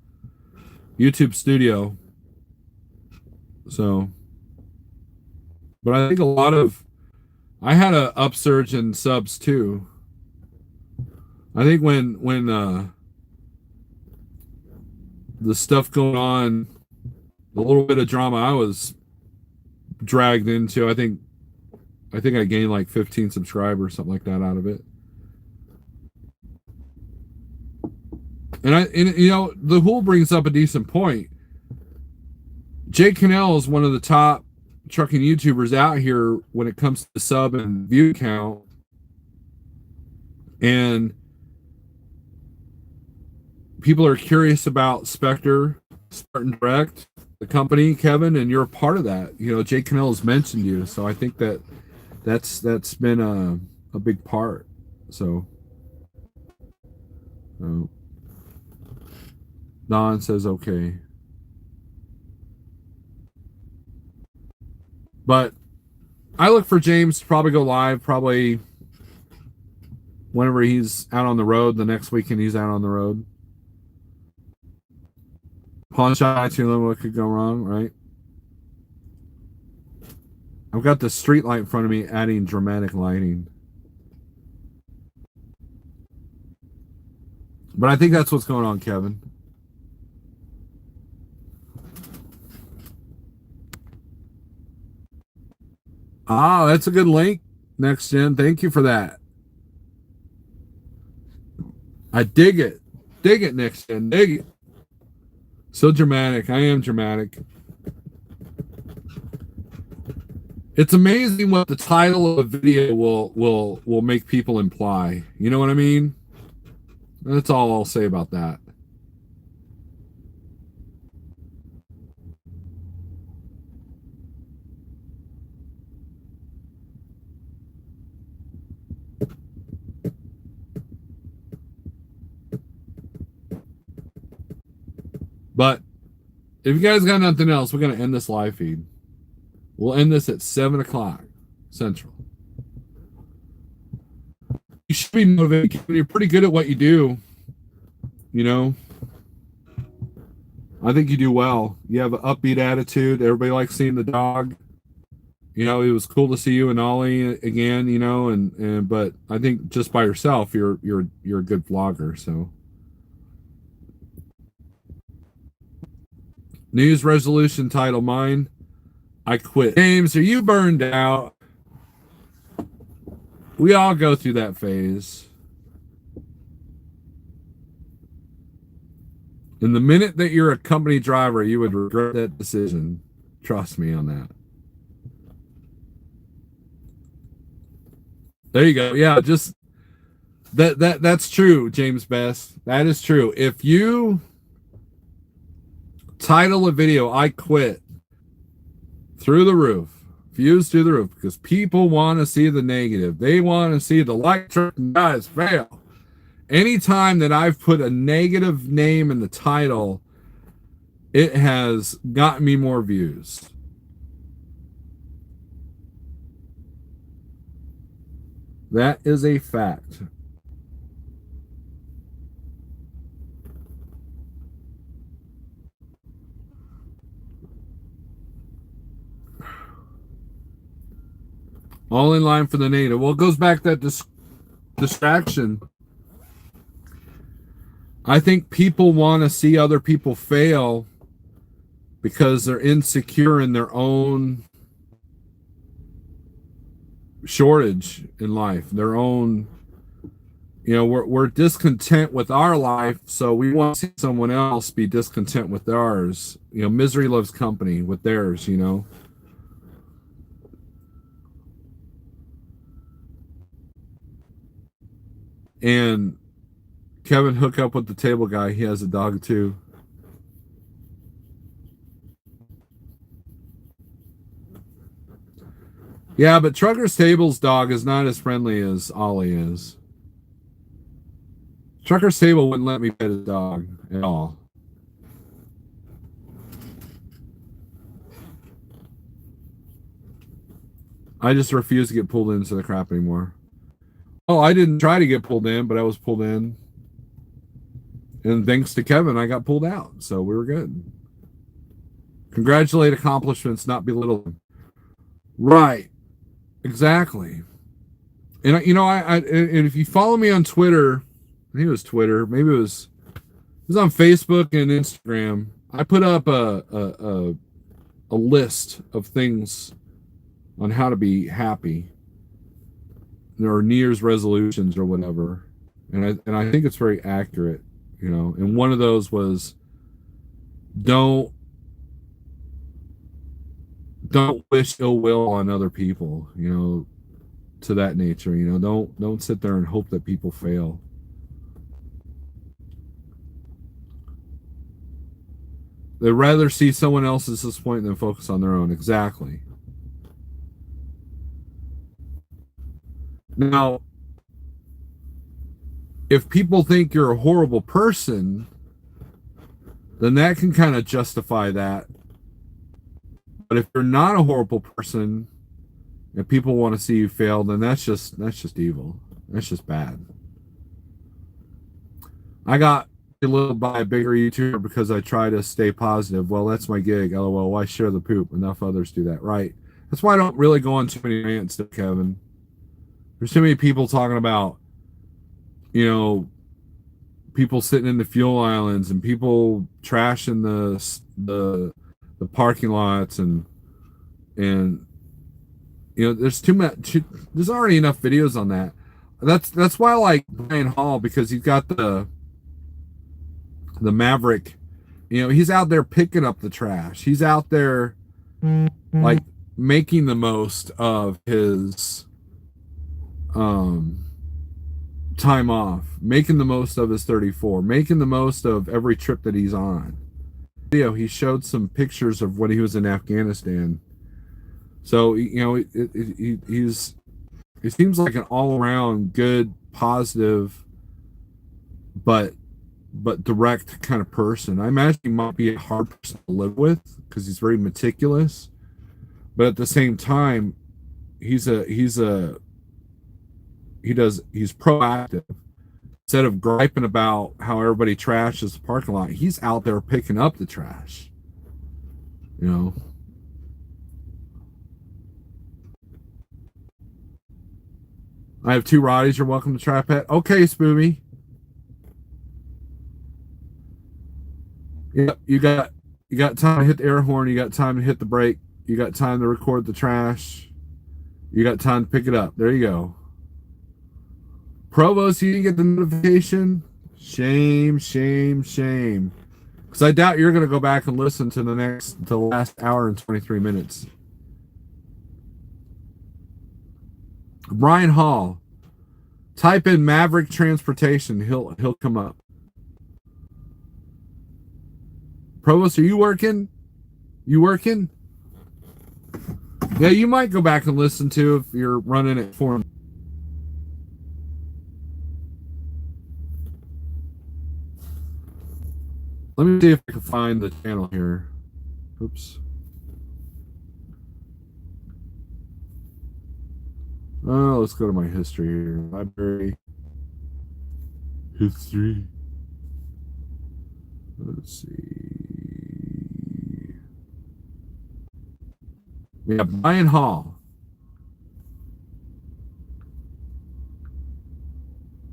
YouTube Studio. So, but I think I had a upsurge in subs too. I think when the stuff going on, a little bit of drama I was dragged into, I think I gained like 15 subscribers, something like that out of it. And you know, the Hool brings up a decent point. Jake Cannell is one of the top trucking YouTubers out here when it comes to sub and view count. And people are curious about Spectre, Spartan Direct, the company, Kevin, and you're a part of that. You know, Jake Cannell has mentioned you, so I think that's been a big part. So, Don says okay. But I look for James to probably go live probably whenever he's out on the road. The next weekend he's out on the road. Pawn shot, you know what could go wrong, right? I've got the street light in front of me adding dramatic lighting. But I think that's what's going on, Kevin. Ah, that's a good link. Next Gen, thank you for that. I dig it. Dig it, Next Gen. Dig it. So dramatic. I am dramatic. It's amazing what the title of a video will make people imply. You know what I mean? That's all I'll say about that. But if you guys got nothing else, we're going to end this live feed. We'll end this at 7 o'clock Central. You should be motivated. You're pretty good at what you do. You know, I think you do well. You have an upbeat attitude. Everybody likes seeing the dog. You know, it was cool to see you and Ollie again. You know, and but I think just by yourself, you're a good vlogger. So. News resolution title mine. I quit. James, are you burned out? We all go through that phase. And the minute that you're a company driver, you would regret that decision. Trust me on that. There you go. Yeah, just that's true, James Best. That is true. If you title a video, I quit, through the roof, views through the roof, because people want to see the negative. They want to see the light truck guys fail. Anytime that I've put a negative name in the title, it has gotten me more views. That is a fact. All in line for the native. Well, it goes back to that distraction. I think people want to see other people fail because they're insecure in their own shortage in life, their own, we're discontent with our life, so we want to see someone else be discontent with theirs. Misery loves company with theirs. And Kevin, hook up with the table guy. He has a dog too. Yeah, but Trucker's Table's dog is not as friendly as Ollie is. Trucker's Table wouldn't let me pet his dog at all. I just refuse to get pulled into the crap anymore. Oh, I didn't try to get pulled in, but I was pulled in. And thanks to Kevin, I got pulled out. So we were good. Congratulate accomplishments, not belittle them. Right. Exactly. And and if you follow me on Twitter, I think it was Twitter, maybe it was on Facebook and Instagram. I put up a list of things on how to be happy, or New Year's resolutions or whatever, and I think it's very accurate, And one of those was don't wish ill will on other people, to that nature. Don't sit there and hope that people fail. They'd rather see someone else's disappointment than focus on their own. Exactly. Now, if people think you're a horrible person, then that can kind of justify that. But if you're not a horrible person and people want to see you fail, then that's just evil. That's just bad. I got belittled by a bigger YouTuber because I try to stay positive. Well, that's my gig. LOL. Why share the poop? Enough others do that. Right. That's why I don't really go on too many rants, Kevin. There's too many people talking about, people sitting in the fuel islands and people trashing the parking lots and there's too much. There's already enough videos on that. That's why I like Brian Hall, because he's got the Maverick. He's out there picking up the trash. He's out there like making the most of his time off, making the most of his 34, making the most of every trip that he's on. He showed some pictures of when he was in Afghanistan. So he seems like an all-around good, positive, but direct kind of person. I imagine he might be a hard person to live with because he's very meticulous, but at the same time, he's proactive. Instead of griping about how everybody trashes the parking lot, he's out there picking up the trash. I have 2 Roddies. You're welcome to try pet. Okay, Spoomy. Yep, you got time to hit the air horn. You got time to hit the brake. You got time to record the trash. You got time to pick it up. There you go. Provost, you didn't get the notification? Shame, shame, shame. Because I doubt you're going to go back and listen to the last hour and 23 minutes. Brian Hall. Type in Maverick Transportation. He'll come up. Provost, are you working? You working? Yeah, you might go back and listen to if you're running it for him. Let me see if I can find the channel here. Oops. Oh, let's go to my history here. Library. History. Let's see. We have Brian Hall.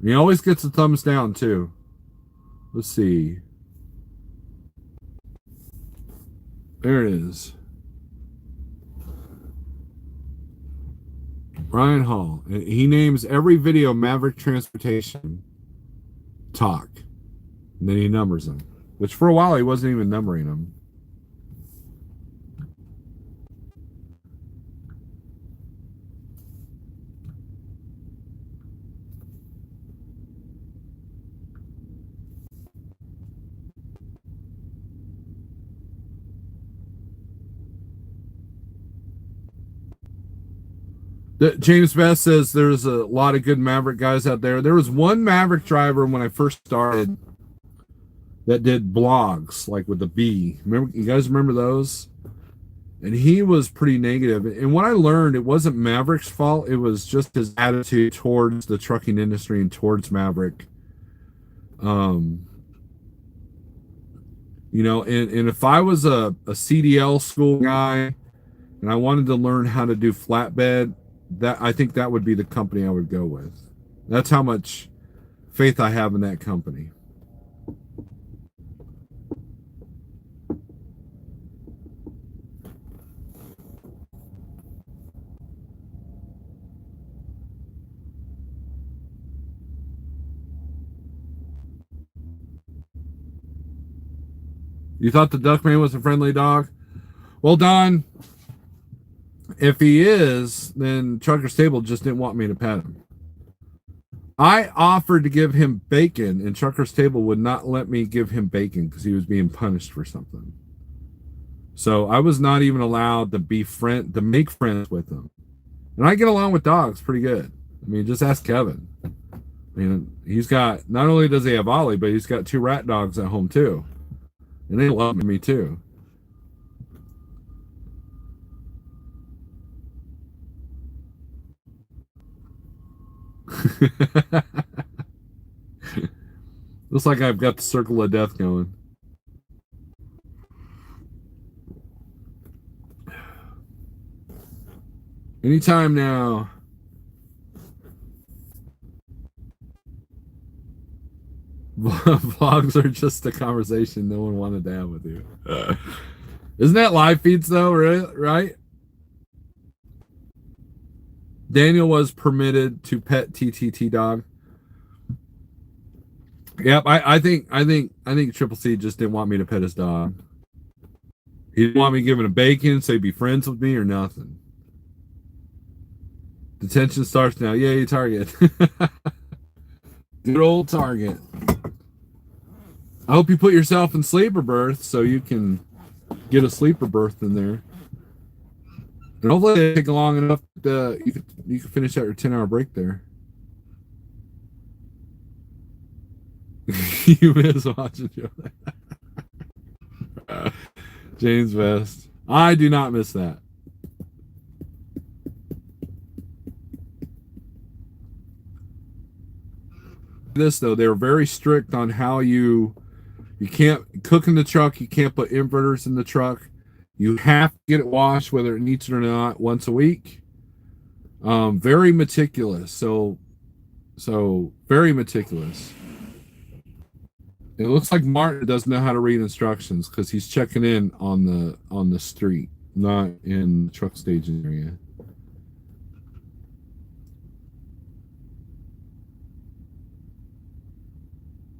He always gets a thumbs down too. Let's see. There it is. Ryan Hall. He names every video Maverick Transportation talk. And then he numbers them. Which for a while he wasn't even numbering them. James Best says there's a lot of good Maverick guys out there. There was one Maverick driver when I first started that did blogs, like with the B. Remember, you guys remember those? And he was pretty negative. And what I learned, it wasn't Maverick's fault. It was just his attitude towards the trucking industry and towards Maverick. You know, and if I was a CDL school guy and I wanted to learn how to do flatbed, that I think that would be the company I would go with. That's how much faith I have in that company. You thought the Duckman was a friendly dog? Well, Don, if he is, then Trucker Stable just didn't want me to pet him. I offered to give him bacon, and Trucker Stable would not let me give him bacon because he was being punished for something. So I was not even allowed to to make friends with him. And I get along with dogs pretty good. I mean, just ask Kevin. I mean, he's got, not only does he have Ollie, but he's got 2 rat dogs at home too. And they love me too. Looks like I've got the circle of death going. Anytime now. Vlogs are just a conversation no one wanted to have with you. Isn't that live feeds though, right? Daniel was permitted to pet TTT dog. Yep, I think Triple C just didn't want me to pet his dog. He didn't want me giving him bacon, so he'd be friends with me or nothing. Detention starts now. Yay, Target. Good old Target. I hope you put yourself in sleeper berth so you can get a sleeper berth in there. And hopefully they take long enough that you can finish out your 10-hour break there. You miss watching Joe. James West. I do not miss that. This though, they were very strict on how you can't cook in the truck, you can't put inverters in the truck. You have to get it washed whether it needs it or not once a week. Very meticulous. So very meticulous. It looks like Martin doesn't know how to read instructions because he's checking in on the street, not in the truck staging area.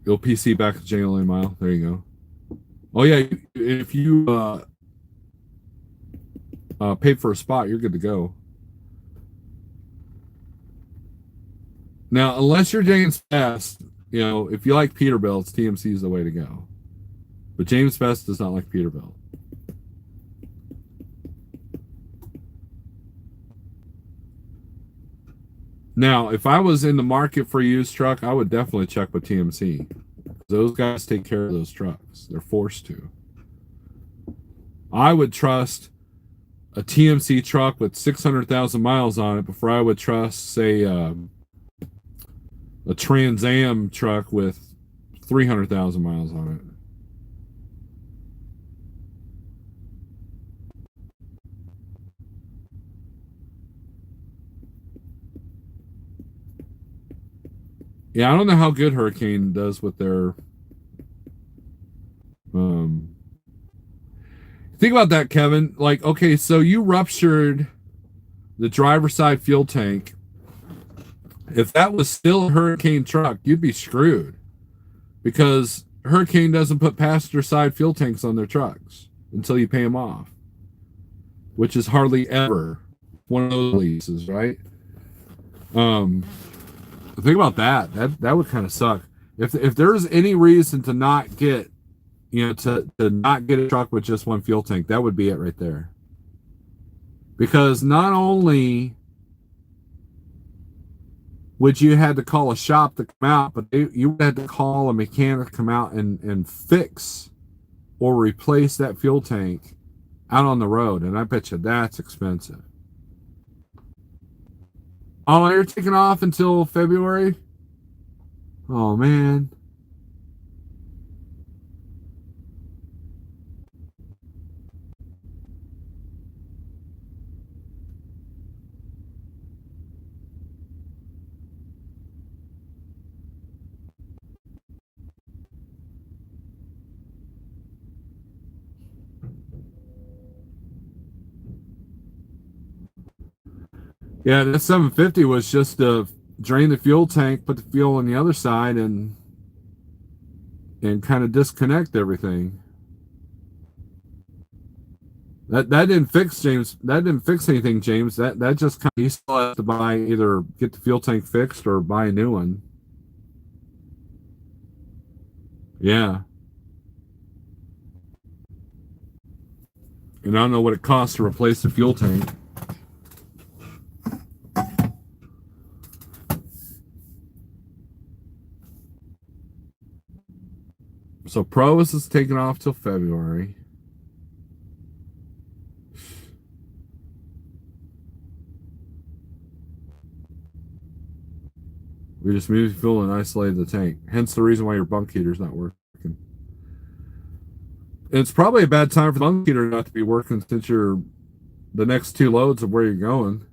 Go PC back to jail in mile. There you go. Oh yeah, if you paid for a spot, you're good to go. Now, unless you're James Best, you know, if you like Peterbilt, TMC is the way to go. But James Best does not like Peterbilt. Now, if I was in the market for a used truck, I would definitely check with TMC. Those guys take care of those trucks. They're forced to. I would trust a TMC truck with 600,000 miles on it before I would trust, say, a Trans Am truck with 300,000 miles on it. Yeah, I don't know how good Hurricane does with their um think about that, Kevin. Like, okay, so you ruptured the driver's side fuel tank. If that was still a Hurricane truck, you'd be screwed because Hurricane doesn't put passenger side fuel tanks on their trucks until you pay them off, which is hardly ever one of those leases, right? Um, think about that. That would kind of suck. If there's any reason to not get, to not get a truck with just one fuel tank, that would be it right there. Because not only would you had to call a shop to come out, but you had to call a mechanic to come out and fix or replace that fuel tank out on the road, and I bet you that's expensive. Oh, you're taking off until February? Oh man. Yeah, the 750 was just to drain the fuel tank, put the fuel on the other side, and kind of disconnect everything. That didn't fix James. That didn't fix anything, James. That just kind of, you still have to buy, either get the fuel tank fixed or buy a new one. Yeah, and I don't know what it costs to replace the fuel tank. So Pros is taking off till February. We just moved fuel and isolated the tank. Hence the reason why your bunk heater's not working. It's probably a bad time for the bunk heater not to be working since you're the next two loads of where you're going.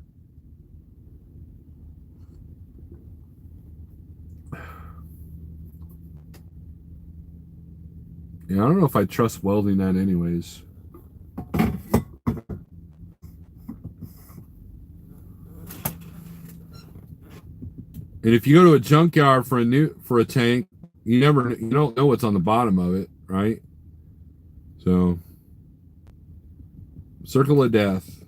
Yeah, I don't know if I trust welding that anyways. And if you go to a junkyard for a tank, you don't know what's on the bottom of it, right? So, circle of death.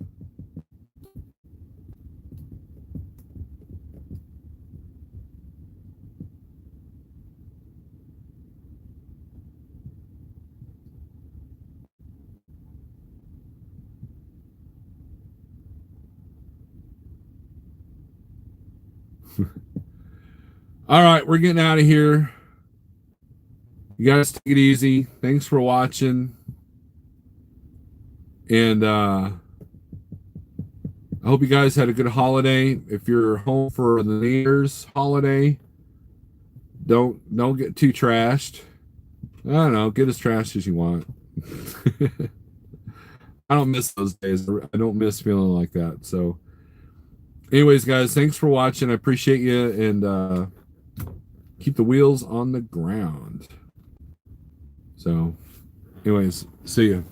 All right, we're getting out of here. You guys take it easy. Thanks for watching. And I hope you guys had a good holiday. If you're home for the New Year's holiday, don't get too trashed. I don't know, get as trashed as you want. I don't miss those days. I don't miss feeling like that. So anyways, guys, thanks for watching. I appreciate you, and keep the wheels on the ground. So anyways, see you.